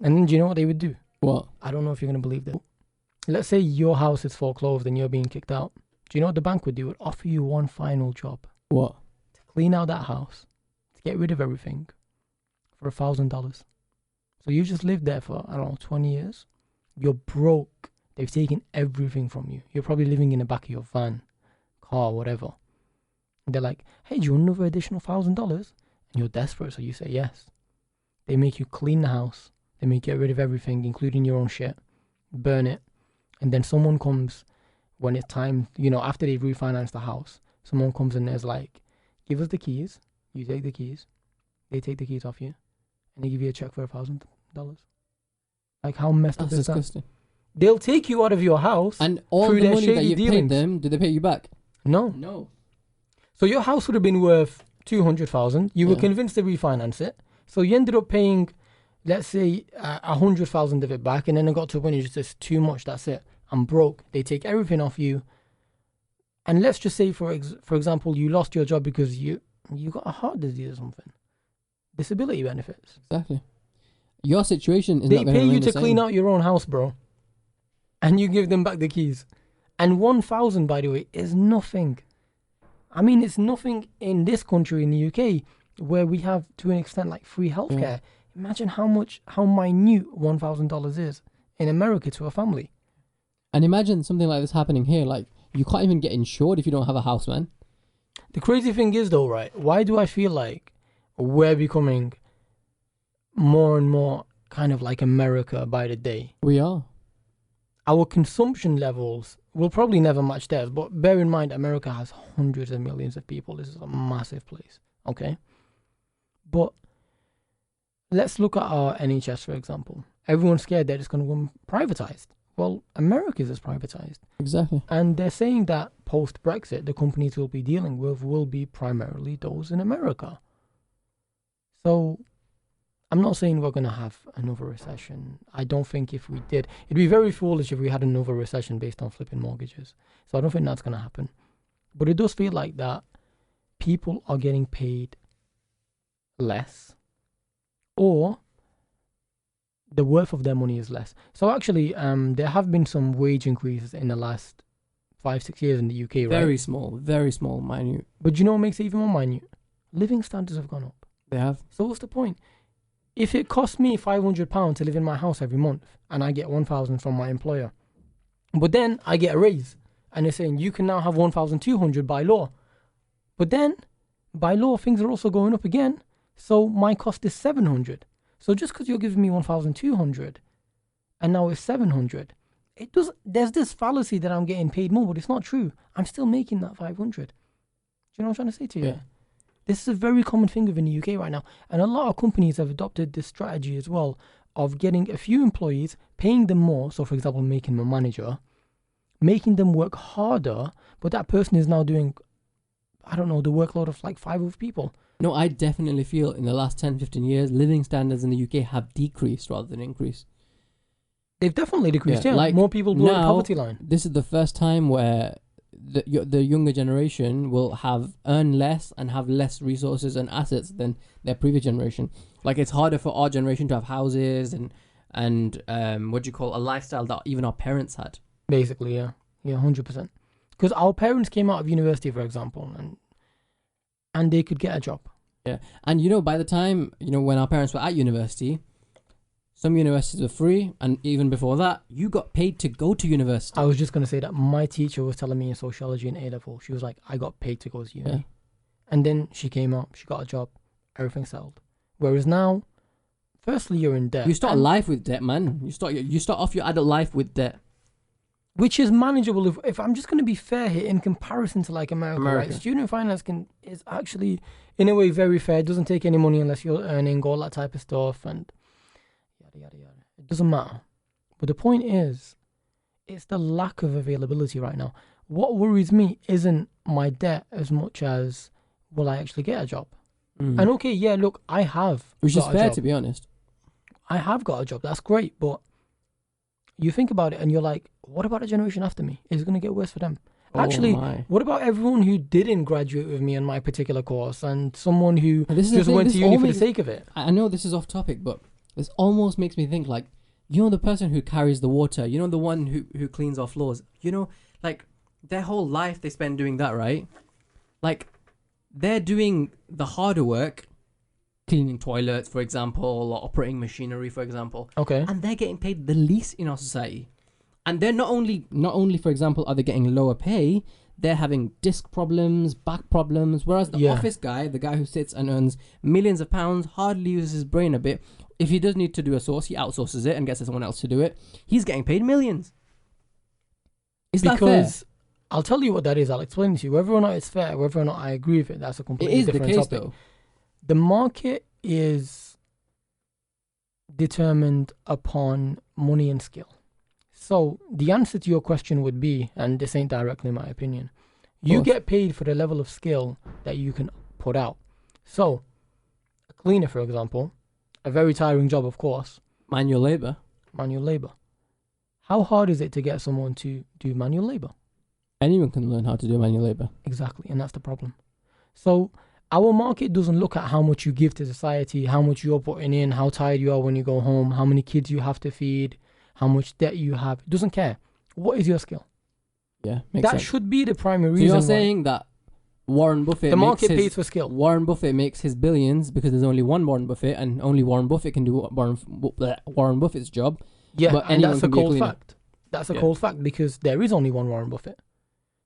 And then do you know what they would do? What? I don't know if you're going to believe this. Let's say your house is foreclosed and you're being kicked out. Do you know what the bank would do? It would offer you one final job. What? To clean out that house. To get rid of everything. For $1,000. So you just lived there for, 20 years. You're broke. They've taken everything from you. You're probably living in the back of your van, car, whatever. And they're like, hey, do you want another additional $1,000? And you're desperate, so you say yes. They make you clean the house. They make you get rid of everything, including your own shit. Burn it. And then someone comes when it's time, after they've refinanced the house. Someone comes and there's like, give us the keys. You take the keys. They take the keys off you. And they give you a check for $1,000. Like, how messed up is disgusting. that? They'll take you out of your house. And all the money that you paid them, did they pay you back? No. So your house would have been worth $200,000. You were convinced to refinance it. So you ended up paying, let's say, 100,000 of it back. And then it got to a point, it's just too much. That's it. I'm broke. They take everything off you. And let's just say, for example, you lost your job because you got a heart disease or something. Disability benefits. Exactly. Your situation is not going to They pay you to the clean same. out your own house, bro. And you give them back the keys. And 1,000, by the way, is nothing. I mean, it's nothing in this country, in the UK, where we have, to an extent, like free healthcare. Yeah. Imagine how minute $1,000 is in America to a family. And imagine something like this happening here. Like, You can't even get insured if you don't have a house, man. The crazy thing is, though, right? Why do I feel like we're becoming more and more kind of like America by the day? We are. Our consumption levels will probably never match theirs, but bear in mind, America has hundreds of millions of people. This is a massive place, okay? But let's look at our NHS, for example. Everyone's scared that it's going to go privatized. Well, America's is privatized. Exactly. And they're saying that post-Brexit, the companies we'll be dealing with will be primarily those in America. So I'm not saying we're going to have another recession. I don't think if we did, it'd be very foolish if we had another recession based on flipping mortgages. So I don't think that's going to happen. But it does feel like that people are getting paid less, or the worth of their money is less. So actually, there have been some wage increases in the last 5-6 years in the UK, right? Very small, minute. But you know what makes it even more minute? Living standards have gone up. They have. So what's the point? If it costs me £500 to live in my house every month, and I get 1,000 from my employer, but then I get a raise, and they're saying you can now have 1,200 by law. But then, by law, things are also going up again. So my cost is 700. So just because you're giving me 1,200 and now it's 700, there's this fallacy that I'm getting paid more, but it's not true. I'm still making that 500. Do you know what I'm trying to say to you? Yeah. This is a very common thing within the UK right now. And a lot of companies have adopted this strategy as well of getting a few employees, paying them more. So for example, making them a manager, making them work harder, but that person is now doing, I don't know, the workload of like 5 other people. No, I definitely feel in the last 10, 15 years, living standards in the UK have decreased rather than increased. They've definitely decreased, yeah. Like More people below the now, poverty line. This is the first time where the younger generation will earn less and have less resources and assets than their previous generation. Like it's harder for our generation to have houses and a lifestyle that even our parents had. Basically, yeah. Yeah, 100%. Because our parents came out of university, for example, and they could get a job. Yeah. And, by the time, when our parents were at university, some universities were free. And even before that, you got paid to go to university. I was just going to say that my teacher was telling me in sociology in A-level, she was like, I got paid to go to uni. Yeah. And then she came out, she got a job, everything settled. Whereas now, firstly, you're in debt. You start life with debt, man. You start off your adult life with debt. Which is manageable if I'm just going to be fair here in comparison to like America. Right? Student finance is actually in a way very fair. It doesn't take any money unless you're earning all that type of stuff and yada yada yada. It doesn't matter. But the point is, it's the lack of availability right now. What worries me isn't my debt as much as will I actually get a job. And okay, yeah, look, I have. Which is fair, to be honest. I have got a job. That's great, but you think about it and you're like, what about a generation after me? Is it going to get worse for them? Actually, what about everyone who didn't graduate with me on my particular course and someone who just went to uni for the sake of it? I know this is off topic, but this almost makes me think like, the person who carries the water, the one who cleans our floors, like their whole life they spend doing that, right? Like they're doing the harder work, cleaning toilets, for example, or operating machinery, for example. Okay. And they're getting paid the least in our society. And they're not only, for example, are they getting lower pay, they're having disc problems, back problems, whereas the office guy, the guy who sits and earns millions of pounds, hardly uses his brain a bit. If he does need to do a source, he outsources it and gets someone else to do it. He's getting paid millions. Is that fair? Because I'll tell you what that is. I'll explain it to you. Whether or not it's fair, whether or not I agree with it, that's a completely different topic. Though. The market is determined upon money and skill. So the answer to your question would be, and this ain't directly my opinion, you get paid for the level of skill that you can put out. So a cleaner, for example, a very tiring job, of course. Manual labor. How hard is it to get someone to do manual labor? Anyone can learn how to do manual labor. Exactly, and that's the problem. So our market doesn't look at how much you give to society, how much you're putting in, how tired you are when you go home, how many kids you have to feed, how much debt you have. It doesn't care. What is your skill? Yeah, makes sense. That should be the primary reason. So you're saying that Warren Buffett the market pays for skill. Warren Buffett makes his billions because there's only one Warren Buffett, and only Warren Buffett can do Warren Buffett's job. Yeah, and that's a cold fact. That's a cold fact because there is only one Warren Buffett.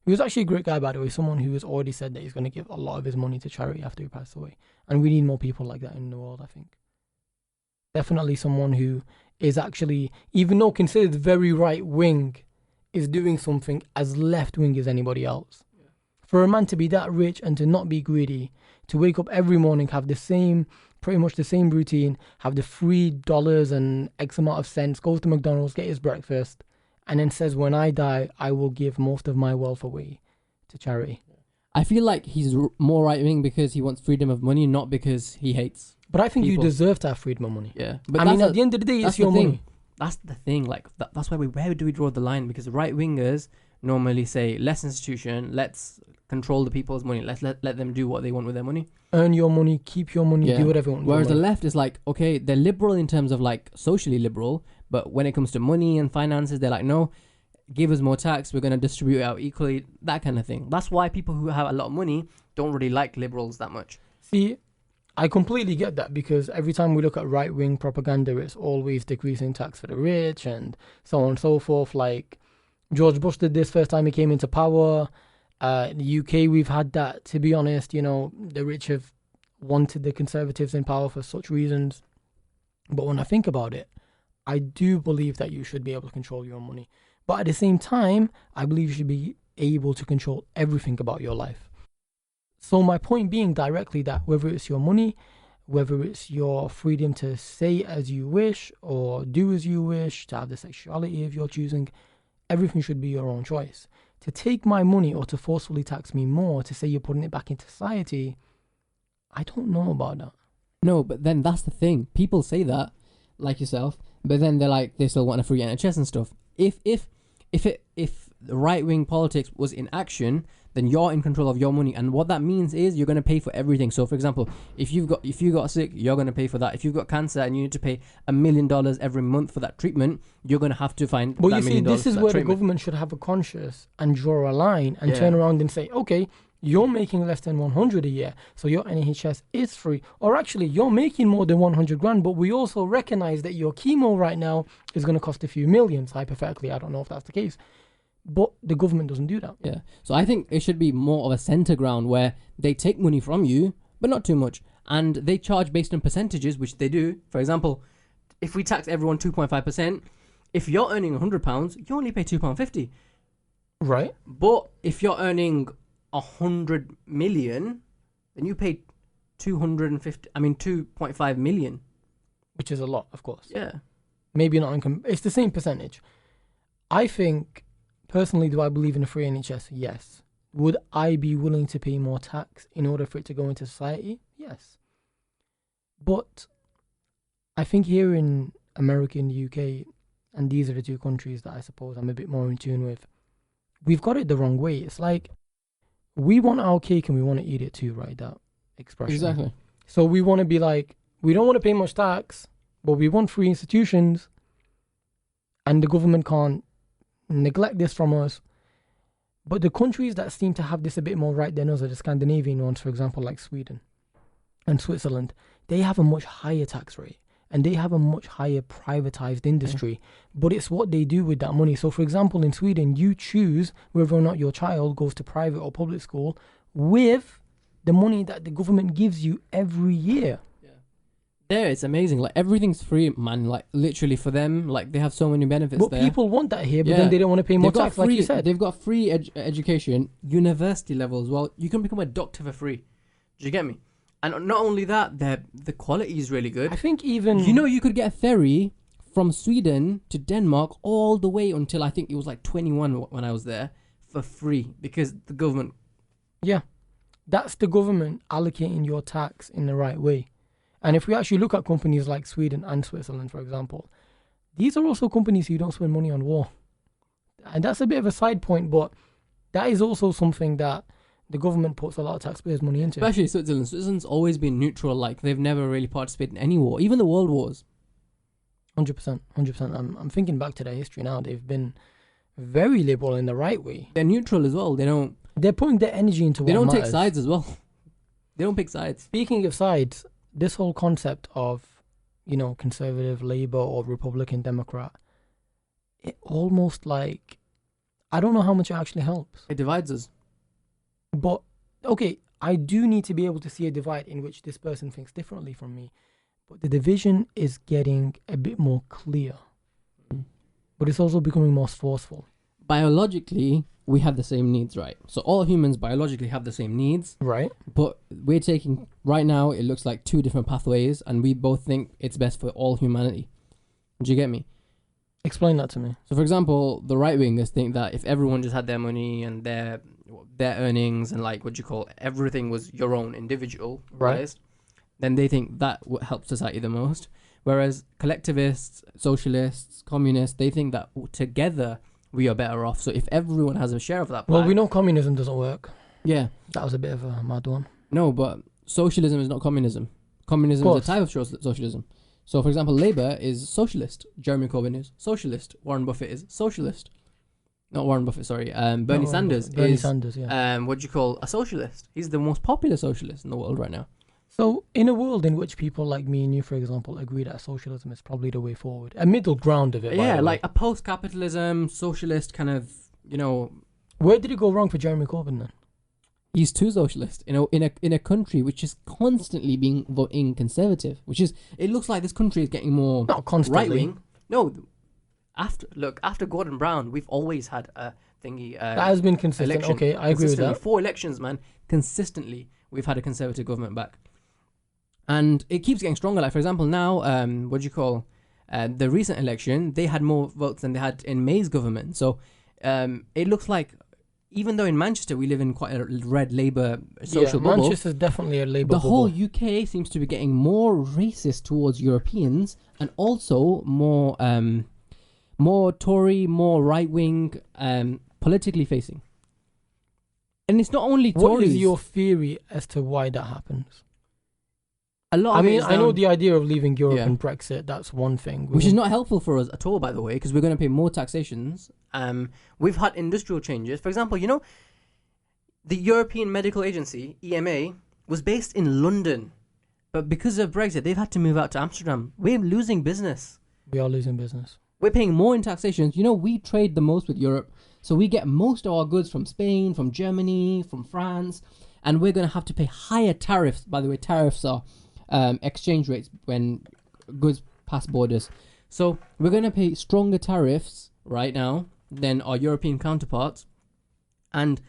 He was actually a great guy, by the way. Someone who has already said that he's going to give a lot of his money to charity after he passed away. And we need more people like that in the world, I think. Definitely someone who is actually, even though considered very right wing, is doing something as left wing as anybody else. Yeah. For a man to be that rich and to not be greedy, to wake up every morning, have the same, pretty much the same routine, have the $3 and X amount of cents, goes to McDonald's, get his breakfast, and then says, when I die, I will give most of my wealth away to charity. I feel like he's more right-wing because he wants freedom of money, not because he hates. But I think people. You deserve to have freedom of money. Yeah. But I mean, at the end of the day, it's your money. That's the thing. Like, that's where do we draw the line? Because right-wingers normally say, less institution, let's control the people's money. Let's let them do what they want with their money. Earn your money, keep your money, do whatever you want. Whereas the left is like, okay, they're liberal in terms of like socially liberal, but when it comes to money and finances, they're like, no, give us more tax, we're going to distribute it out equally, that kind of thing. That's why people who have a lot of money don't really like liberals that much. See, I completely get that, because every time we look at right-wing propaganda, it's always decreasing tax for the rich and so on and so forth. Like, George Bush did this first time he came into power. In the UK, we've had that, to be honest. You know, the rich have wanted the Conservatives in power for such reasons. But when I think about it, I do believe that you should be able to control your own money. But at the same time, I believe you should be able to control everything about your life. So my point being directly that whether it's your money, whether it's your freedom to say as you wish or do as you wish, to have the sexuality of your choosing, everything should be your own choice. To take my money or to forcefully tax me more, to say you're putting it back into society, I don't know about that. No, but then that's the thing. People say that, like yourself, but then they're like, they still want a free NHS and stuff. If the right-wing politics was in action, then you're in control of your money, and what that means is you're going to pay for everything. So for example, if you got sick, you're going to pay for that. If you've got cancer and you need to pay $1 million every month for that treatment, you're going to have to find but that $1 million. This is where the government should have a conscience and draw a line and turn around and say, okay, you're making less than 100 a year, so your NHS is free. Or actually, you're making more than 100 grand, but we also recognize that your chemo right now is going to cost a few millions, hypothetically. I don't know if that's the case. But the government doesn't do that. Yeah. So I think it should be more of a center ground where they take money from you, but not too much. And they charge based on percentages, which they do. For example, if we tax everyone 2.5%, if you're earning £100, you only pay £2.50. Right. But if you're earning 100 million, then you pay 2.5 million. Which is a lot, of course. Yeah. Maybe not it's the same percentage. I think, personally, do I believe in a free NHS? Yes. Would I be willing to pay more tax in order for it to go into society? Yes. But I think here in America, in the UK, and these are the two countries that I suppose I'm a bit more in tune with, we've got it the wrong way. It's like, we want our cake and we want to eat it too, right? That expression. Exactly. So we want to be like, we don't want to pay much tax, but we want free institutions, and the government can't neglect this from us. But the countries that seem to have this a bit more right than us are the Scandinavian ones, for example, like Sweden and Switzerland. They have a much higher tax rate and they have a much higher privatized industry, but it's what they do with that money. So for example, in Sweden, you choose whether or not your child goes to private or public school with the money that the government gives you every year. There, it's amazing. Like, everything's free, man. Like, literally for them, like, they have so many benefits but there. People want that here, but then they don't want to pay more tax, like you said. They've got free education, university level as well. You can become a doctor for free. Do you get me? And not only that, the quality is really good. I think even... You know, you could get a ferry from Sweden to Denmark all the way until I think it was like 21 when I was there for free because the government... Yeah. That's the government allocating your tax in the right way. And if we actually look at companies like Sweden and Switzerland, for example, these are also companies who don't spend money on war. And that's a bit of a side point, but that is also something that the government puts a lot of taxpayers' money into. Especially Switzerland. Switzerland's always been neutral. Like, they've never really participated in any war, even the world wars. 100%. I'm thinking back to their history now. They've been very liberal in the right way. They're neutral as well. They're putting their energy into what matters. They don't take sides as well. They don't pick sides. Speaking of sides, this whole concept of, conservative, Labour or Republican, Democrat, it almost like, I don't know how much it actually helps. It divides us. But, okay, I do need to be able to see a divide in which this person thinks differently from me. But the division is getting a bit more clear. But it's also becoming more forceful. Biologically, we have the same needs, right? So all humans biologically have the same needs. Right. But we're taking, right now, it looks like two different pathways, and we both think it's best for all humanity. Do you get me? Explain that to me. So, for example, the right-wingers think that if everyone just had their money and their earnings and, like, everything was your own individual, right? Then they think that would help society the most. Whereas collectivists, socialists, communists, they think that together we are better off. So if everyone has a share of that pie... Well, we know communism doesn't work. Yeah. That was a bit of a mad one. No, but socialism is not communism. Communism is a type of socialism. So, for example, Labour is socialist. Jeremy Corbyn is socialist. Warren Buffett is socialist. Not Warren Buffett, sorry. Bernie Sanders is... a socialist. He's the most popular socialist in the world right now. So, in a world in which people like me and you, for example, agree that socialism is probably the way forward, a middle ground of it. Yeah, like a post-capitalism, socialist kind of, Where did it go wrong for Jeremy Corbyn then? He's too socialist. In a country which is constantly being voting conservative, it looks like this country is getting more not constantly right wing. No, after Gordon Brown, we've always had a thingy. That has been consistent. Election. Okay, I agree with that. 4 elections, man, consistently we've had a conservative government back. And it keeps getting stronger. Like, for example, now, the recent election, they had more votes than they had in May's government. So it looks like, even though in Manchester we live in quite a red Labour social bubble, Manchester's definitely a Labour the bubble. whole UK seems to be getting more racist towards Europeans, and also more Tory, more right-wing, politically facing. And it's not only Tories. What is your theory as to why that happens? I know the idea of leaving Europe and Brexit, that's one thing. Which is not helpful for us at all, by the way, because we're going to pay more taxations. We've had industrial changes. For example, the European Medical Agency, EMA, was based in London. But because of Brexit, they've had to move out to Amsterdam. We're losing business. We are losing business. We're paying more in taxations. We trade the most with Europe. So we get most of our goods from Spain, from Germany, from France. And we're going to have to pay higher tariffs. By the way, tariffs are... exchange rates when goods pass borders. So we're going to pay stronger tariffs right now than our European counterparts, and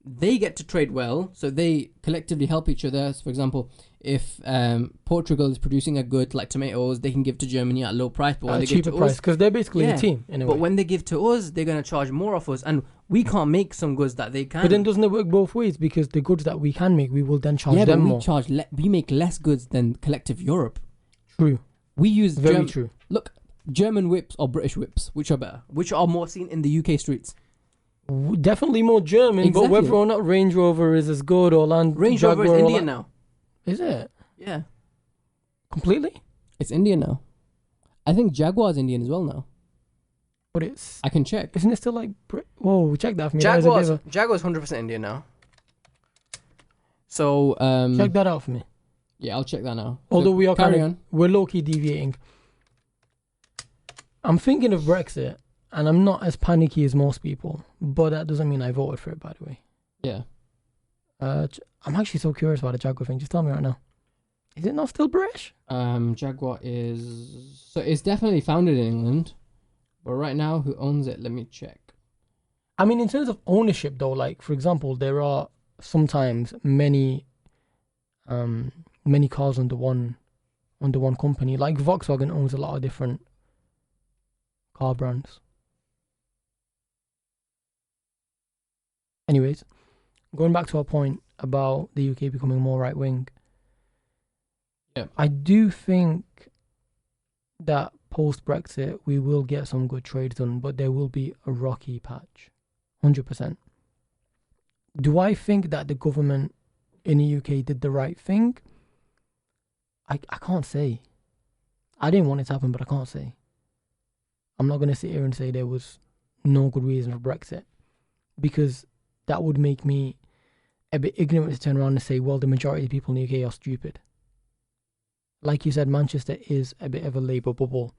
they get to trade well, so they collectively help each other. So, for example, if Portugal is producing a good like tomatoes, they can give to Germany at a low price, but when they cheaper give to price, us, because they're basically a team in a way. But when they give to us, they're going to charge more off us, and we can't make some goods that they can. But then doesn't it work both ways? Because the goods that we can make, we will then charge them more. We make less goods than collective Europe. True. We use very true. Look, German whips or British whips, which are better? Which are more seen in the UK streets? Definitely more German, exactly. But whether or not Range Rover is as good or Range Rover is Indian now. Is it? Yeah. Completely? It's Indian now. I think Jaguar is Indian as well now. But it's... I can check. Isn't it still like... Whoa, check that for me. Jaguar's 100% Indian now. So... check that out for me. Yeah, I'll check that now. Although so we're low-key deviating. I'm thinking of Brexit, and I'm not as panicky as most people, but that doesn't mean I voted for it, by the way. Yeah. I'm actually so curious about the Jaguar thing. Just tell me right now. Is it not still British? Jaguar is... So it's definitely founded in England, but right now, who owns it? Let me check. I mean, in terms of ownership, though, like, for example, there are sometimes many cars under one company. Like Volkswagen owns a lot of different car brands. Anyways, going back to our point about the UK becoming more right wing. Yeah. I do think that post Brexit we will get some good trades done, but there will be a rocky patch. 100%. Do I think that the government in the UK did the right thing? I can't say. I didn't want it to happen, but I can't say. I'm not going to sit here and say there was no good reason for Brexit, because that would make me a bit ignorant to turn around and say, well, the majority of people in the UK are stupid. Like you said, Manchester is a bit of a Labour bubble.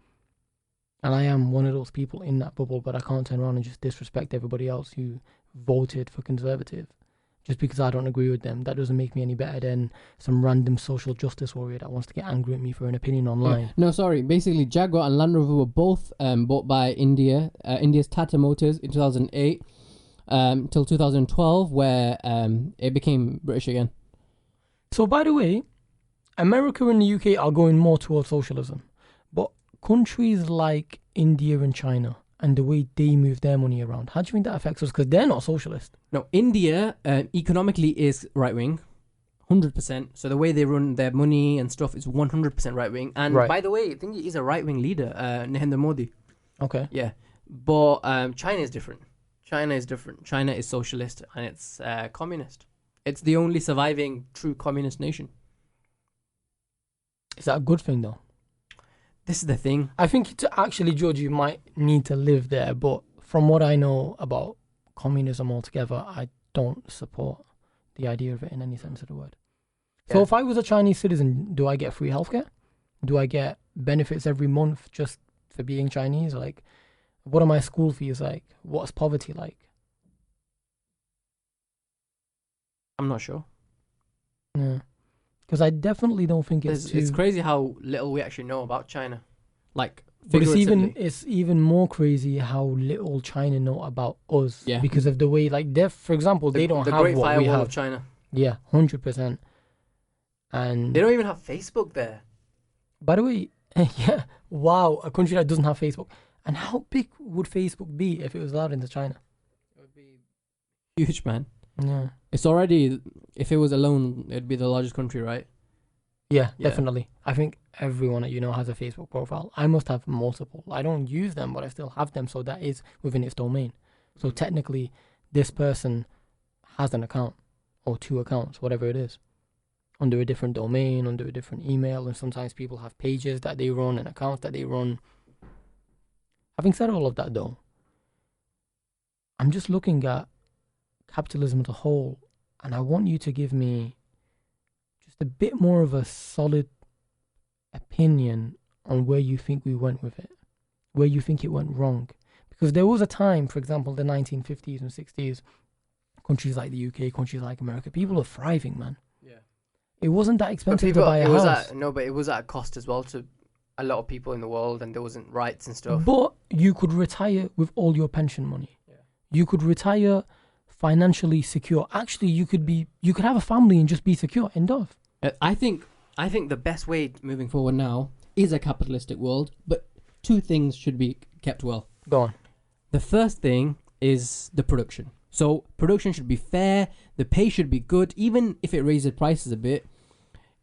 And I am one of those people in that bubble, but I can't turn around and just disrespect everybody else who voted for Conservative. Just because I don't agree with them, that doesn't make me any better than some random social justice warrior that wants to get angry at me for an opinion online. No, sorry. Basically, Jaguar and Land Rover were both bought by India's Tata Motors in 2008 till 2012, where it became British again. So, by the way, America and the UK are going more towards socialism. But countries like India and China, and the way they move their money around, how do you think that affects us? Because they're not socialist. No, India economically is right-wing, 100%. So the way they run their money and stuff is 100% right-wing. And by the way, I think he's a right-wing leader, Narendra Modi. Okay. Yeah. But China is different. China is socialist and it's communist. It's the only surviving true communist nation. Is that a good thing, though? This is the thing. I think to actually judge, you might need to live there. But from what I know about communism altogether, I don't support the idea of it in any sense of the word. Yeah. So if I was a Chinese citizen, do I get free healthcare? Do I get benefits every month just for being Chinese? Like, what are my school fees like? What's poverty like? I'm not sure. Yeah. Because I definitely don't think it's crazy how little we actually know about China. Like, but it's even more crazy how little China know about us. Yeah. Because of the way, like, for example, they don't have what we have. The Great Firewall of China. Yeah, 100%. And they don't even have Facebook there. By the way, yeah, wow, a country that doesn't have Facebook. And how big would Facebook be if it was allowed into China? It would be huge, man. Yeah. It's already, if it was alone, it'd be the largest country, right? Yeah, definitely. I think everyone that you know has a Facebook profile. I must have multiple. I don't use them, but I still have them, so that is within its domain. So technically, this person has an account or 2 accounts, whatever it is, under a different domain, under a different email, and sometimes people have pages that they run and accounts that they run. Having said all of that, though, I'm just looking at capitalism as a whole, and I want you to give me just a bit more of a solid opinion on where you think we went with it, where you think it went wrong. Because there was a time, for example, the 1950s and 60s, countries like the UK, countries like America, people were thriving, man. Yeah. It wasn't that expensive to buy a house. But it was at a cost as well to a lot of people in the world, and there wasn't rights and stuff. But you could retire with all your pension money. Yeah. You could retire financially secure. Actually, you could have a family and just be secure. End of. I think the best way moving forward now is a capitalistic world, but 2 things should be kept well. Go on. The first thing is the production. So production should be fair. The pay should be good, even if it raises prices a bit.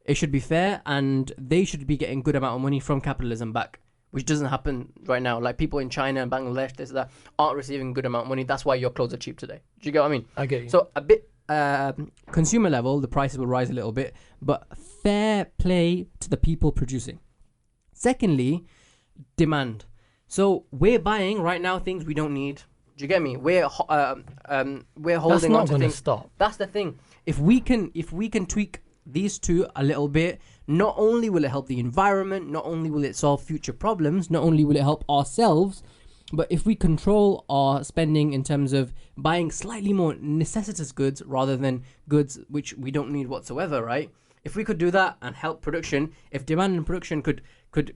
It should be fair, and they should be getting good amount of money from capitalism back, which doesn't happen right now. Like, people in China and Bangladesh, this, that, aren't receiving good amount of money. That's why your clothes are cheap today. Do you get what I mean? I get you. So a bit consumer level, the prices will rise a little bit, but fair play to the people producing. Secondly, demand. So we're buying right now things we don't need. Do you get me? We're holding on to things. That's not going to stop. That's the thing. If we can tweak these 2 a little bit, not only will it help the environment, not only will it solve future problems, not only will it help ourselves, but if we control our spending in terms of buying slightly more necessitous goods rather than goods which we don't need whatsoever, right? If we could do that and help production, if demand and production could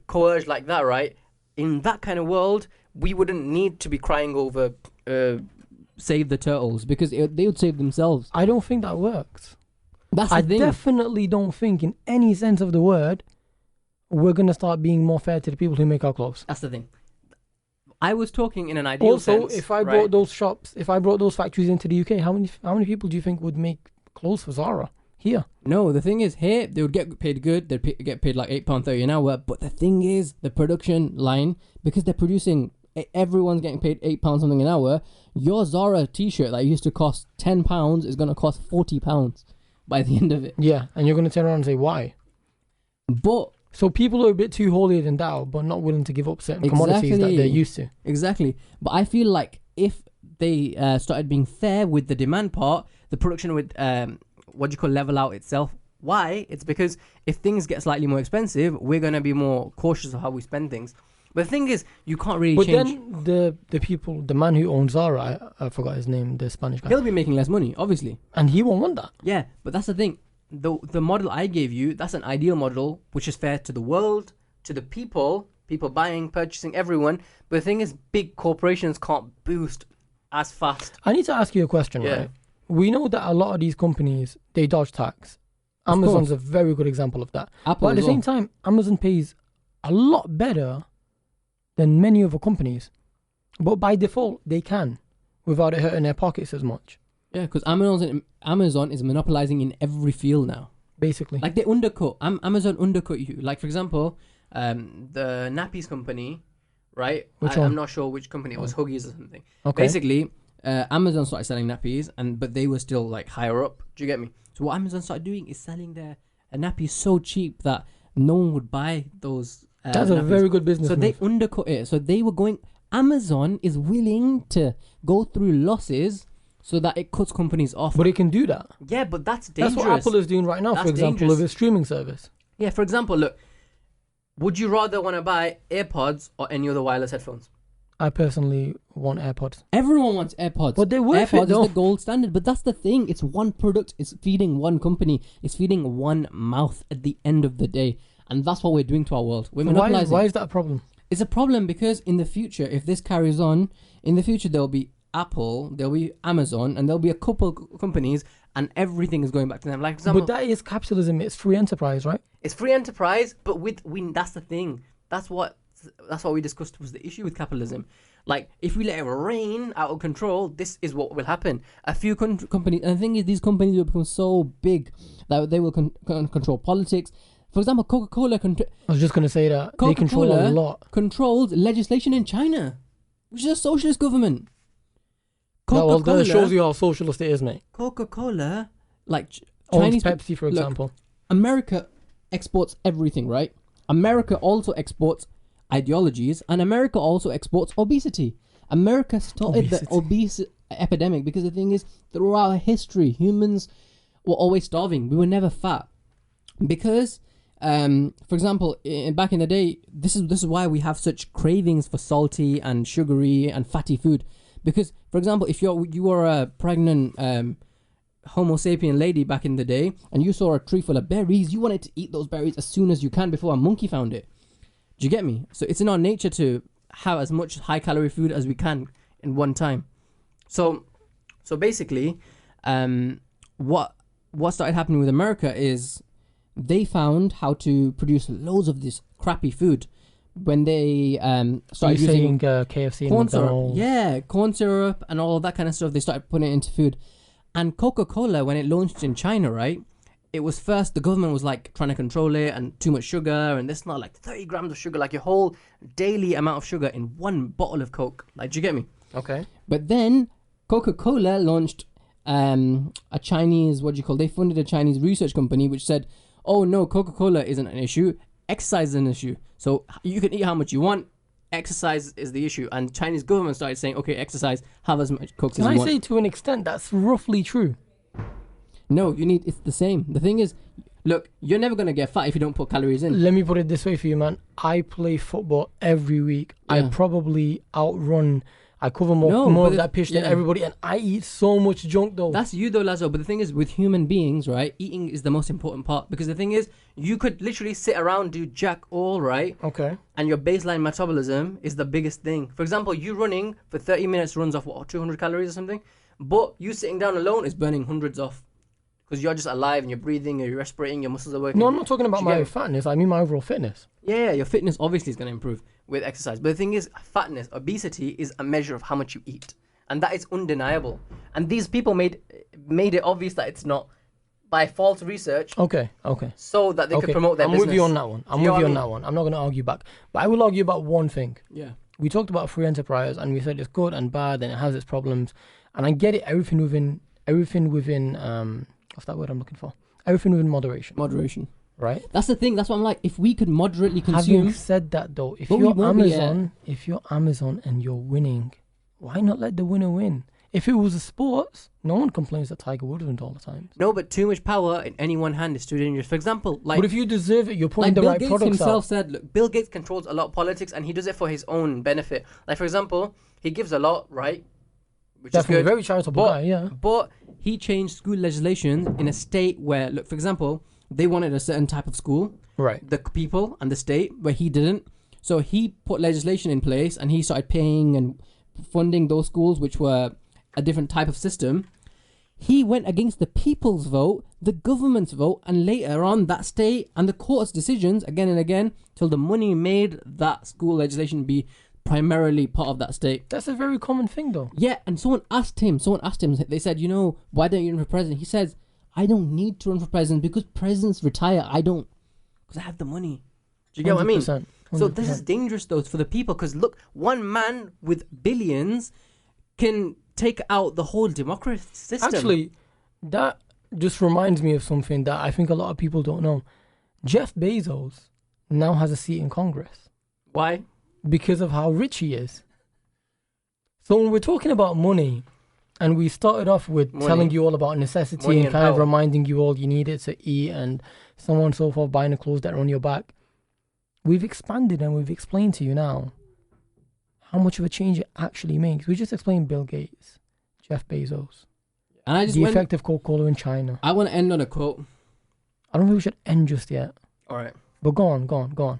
converge like that, right? In that kind of world, we wouldn't need to be crying over save the turtles, because they would save themselves. I don't think that works. That's the thing. Definitely don't think, in any sense of the word, we're going to start being more fair to the people who make our clothes. That's the thing. I was talking in an ideal sense. Also, if I brought those factories into the UK, how many people do you think would make clothes for Zara here? No, the thing is, here they would get paid good. They'd get paid like £8.30 an hour. But the thing is, the production line, because they're producing, everyone's getting paid £8 something an hour. Your Zara t-shirt that used to cost £10 is going to cost £40 by the end of it. Yeah, and you're going to turn around and say why? So people are a bit too holier than thou, but not willing to give up certain commodities that they're used to. Exactly. But I feel like if they started being fair with the demand part, the production would, level out itself. Why? It's because if things get slightly more expensive, we're going to be more cautious of how we spend things. But the thing is, you can't really But change. then the people, the man who owns Zara, I forgot his name, the Spanish guy, He'll be making less money, obviously. and he won't want that. Yeah, but that's the thing. The model I gave you, that's an ideal model, which is fair to the world, to the people buying, purchasing, everyone. But the thing is, big corporations can't boost as fast. I need to ask you a question, Yeah. right? We know that a lot of these companies, they dodge tax. Of Amazon's course. a very good example of that. Apple But at the as same well. time, Amazon pays a lot better than many other companies. But by default, they can, without it hurting their pockets as much, Yeah, because Amazon is monopolizing in every field now. basically. Like they undercut. Amazon undercut you. Like for example, the nappies company, right? Which one? I'm not sure which company. It was Huggies or something. Okay. Basically, Amazon started selling nappies, but they were still like higher up. Do you get me? So what Amazon started doing is selling their nappies so cheap that no one would buy those. That's a nappies. very good business So move. they undercut it. So they were going. Amazon is willing to go through losses so that it cuts companies off. But it can do that. Yeah, but that's dangerous. That's what Apple is doing right now, That's for example, dangerous. with its streaming service. Yeah, for example, look, would you rather want to buy AirPods or any other wireless headphones? I personally want AirPods. Everyone wants AirPods. But they're worth AirPods it, though. is the gold standard, but that's the thing. It's one product. It's feeding one company. It's feeding one mouth at the end of the day. And that's what we're doing to our world. We're monopolizing. Why is that a problem? It's a problem because in the future, if this carries on, in the future there'll be Apple, there'll be Amazon, and there'll be a couple companies, and everything is going back to them. Like, for example, But that is capitalism. It's free enterprise, right? it's free enterprise, but that's the thing. That's what we discussed was the issue with capitalism. Like, if we let it rain out of control, this is what will happen. A few companies, and the thing is, these companies will become so big that they will control politics. For example, Coca-Cola I was just going to say that they control a lot. controls legislation in China, which is a socialist government. That shows you how socialist it is, mate. Coca-Cola, like Owns Chinese Pepsi, for look, example. America exports everything, right? America also exports ideologies, and America also exports obesity. America started the obese epidemic because the thing is, throughout history, humans were always starving. We were never fat because, for example, back in the day, this is why we have such cravings for salty and sugary and fatty food. Because, for example, if you were a pregnant Homo sapien lady back in the day, and you saw a tree full of berries, you wanted to eat those berries as soon as you can before a monkey found it. Do you get me? So it's in our nature to have as much high calorie food as we can in one time. So basically, what started happening with America is they found how to produce loads of this crappy food when they started using KFC and corn syrup. McDonald's. Yeah, corn syrup and all of that kind of stuff. They started putting it into food. And Coca-Cola, when it launched in China, right, it was first, the government was like trying to control it and too much sugar and this, not like 30 grams of sugar, like your whole daily amount of sugar in one bottle of Coke. Like, do you get me? Okay. But then Coca-Cola launched a Chinese, they funded a Chinese research company which said, oh no, Coca-Cola isn't an issue, exercise is an issue. So you can eat how much you want, exercise is the issue. And Chinese government started saying, okay, exercise, have as much Coke as you Can I want. say to an extent that's roughly true? No, it's the same. The thing is, look, you're never going to get fat if you don't put calories in. Let me put it this way for you, man. I play football every week. I Yeah. probably outrun, I cover more but of that pitch than everybody, and I eat so much junk though. That's you though, Lazo. But the thing is, with human beings, right, eating is the most important part. Because the thing is, you could literally sit around, do jack all, right? Okay. And your baseline metabolism is the biggest thing. For example, you running for 30 minutes runs off, 200 calories or something? But you sitting down alone is burning hundreds off. Because you're just alive and you're breathing, you're respirating, your muscles are working. No, I'm not talking about my fatness. I mean my overall fitness. Yeah, your fitness obviously is going to improve with exercise. But the thing is, fatness, obesity is a measure of how much you eat. And that is undeniable. And these people made it obvious that it's not by false research. Okay. So that they could promote their I'm business. with you on that one. I'm with you on that one. I'm not going to argue back. But I will argue about one thing. Yeah. We talked about free enterprise and we said it's good and bad and it has its problems. And I get it, everything within what's that word I'm looking for? Everything within moderation. Moderation. Right? That's the thing. That's what I'm like. If we could moderately consume. Having said that though, if But we you're won't be, Amazon and you're winning, why not let the winner win? If it was a sports, no one complains that Tiger Woods wins all the time. No, but too much power in any one hand is too dangerous. For example, like, but if you deserve it, you're putting like the Bill right Gates products himself out. said, look, Bill Gates controls a lot of politics and he does it for his own benefit. Like, for example, he gives a lot, right? Which Definitely, is good. very charitable guy, yeah. But he changed school legislation in a state where, look, for example, they wanted a certain type of school, Right. the people and the state, where he didn't. So he put legislation in place and he started paying and funding those schools which were a different type of system. He went against the people's vote, the government's vote, and later on that state and the court's decisions again and again till the money made that school legislation be primarily part of that state. That's a very common thing, though. Yeah, and someone asked him, they said, you know, why don't you run for president? He says, I don't need to run for president because presidents retire. I don't, because I have the money. Do you get what I mean? 100%. So this is dangerous, though, for the people, because look, one man with billions can take out the whole democracy system. Actually, that just reminds me of something that I think a lot of people don't know. Jeff Bezos now has a seat in Congress. Why? Because of how rich he is. So when we're talking about money, and we started off with telling you all about necessity Money and and kind of power. reminding you all you need it to eat and so on and so forth, buying the clothes that are on your back, we've expanded and we've explained to you now how much of a change it actually makes. We just explained Bill Gates, Jeff Bezos, And I just the effect of Coca-Cola in China. I want to end on a quote. I don't think we should end just yet. All right. But go on.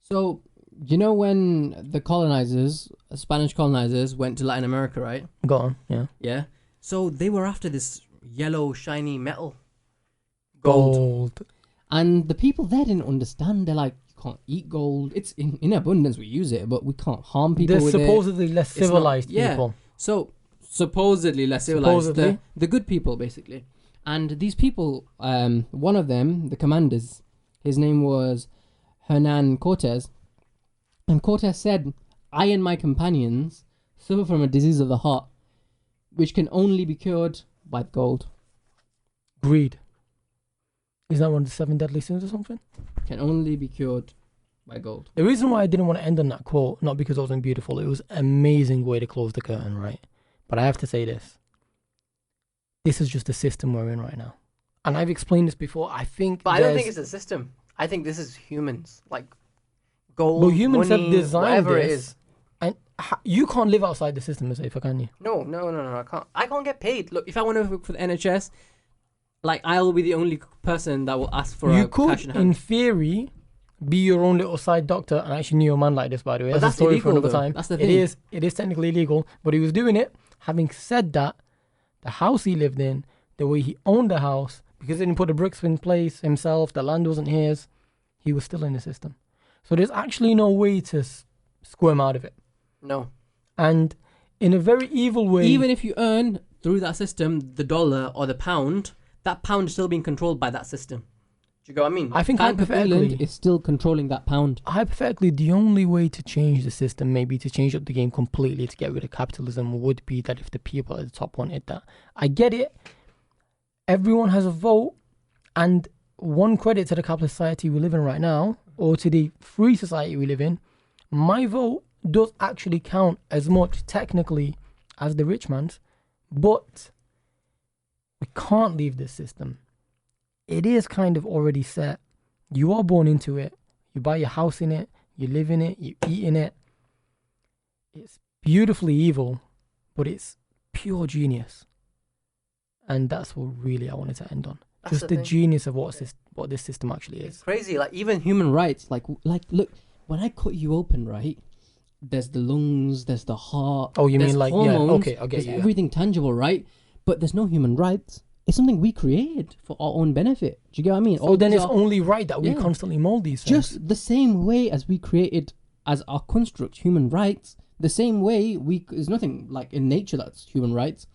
So, you know when the colonizers, Spanish colonizers, went to Latin America, right? Go on, yeah. Yeah. So they were after this yellow, shiny metal. Gold. And the people there didn't understand. They're like, you can't eat gold. It's in abundance, we use it, but we can't harm people They're with it. supposedly less It's not- civilized yeah. people. So, supposedly less civilized. Supposedly. The good people, basically. And these people, one of them, the commanders, his name was Hernan Cortez. And Cortez said, I and my companions suffer from a disease of the heart, which can only be cured by gold. Greed. Is that one of the 7 deadly sins or something? Can only be cured by gold. The reason why I didn't want to end on that quote, not because it wasn't beautiful, it was an amazing way to close the curtain, right? But I have to say this. This is just the system we're in right now. And I've explained this before. I think But I don't think it's a system. I think this is humans. Like, gold, Well, humans money, have designed whatever it this. is. And you can't live outside the system as safe, can you? No, I can't. I can't get paid. Look, if I want to work for the NHS, like, I'll be the only person that will ask for You a could, cash in in hand. theory, be your own little side doctor. And I actually knew a man like this, by the way. But That's a that's story for illegal, another though. time. That's the It thing. It is technically illegal, but he was doing it. Having said that, the house he lived in, the way he owned the house, because he didn't put the bricks in place himself, the land wasn't his, he was still in the system. So there's actually no way to squirm out of it. No. And in a very evil way, Even if you earn through that system the dollar or the pound, that pound is still being controlled by that system. Do you get what I mean? I think Bank of hypothetically- England is still controlling that pound. hypothetically, the only way to change the system, maybe to change up the game completely to get rid of capitalism, would be that if the people at the top wanted that. I get it. Everyone has a vote, and one credit to the capitalist society we live in right now, or to the free society we live in, my vote does actually count as much technically as the rich man's, but we can't leave this system. It is kind of already set. You are born into it. You buy your house in it. You live in it. You eat in it. It's beautifully evil, but it's pure genius. And that's what really I wanted to end on. That's Just the the thing. genius of what this system actually It's is. crazy. Like, even human rights. Like, look, when I cut you open, right? There's the lungs, there's the heart. Oh, you there's mean like, yeah, hormones, okay, I get there's you. everything tangible, right? But there's no human rights. It's something we created for our own benefit. Do you get what I mean? So then these it's are only right that we Yeah. constantly mold these things. just the same way as we created as our construct human rights. The same way there's nothing like in nature that's human rights.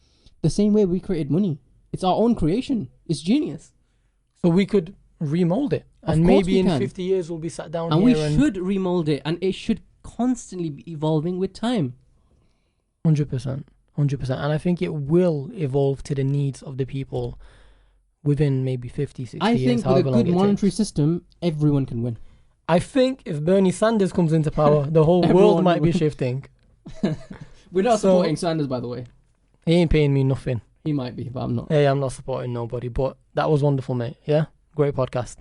The same way we created money. It's our own creation. It's genius. So we could remold it. Of And course maybe we in can. 50 years we'll be sat down And here we and should remold it, and it should constantly be evolving with time. 100%. 100%. And I think it will evolve to the needs of the people within maybe 50, 60 I years. think with a however long good it monetary takes. system, everyone can win. I think if Bernie Sanders comes into power, the whole world Everyone might be will. shifting. We're not So- supporting Sanders, by the way. He ain't paying me nothing. He might be, but I'm not. Hey, I'm not supporting nobody. But that was wonderful, mate. Yeah, great podcast.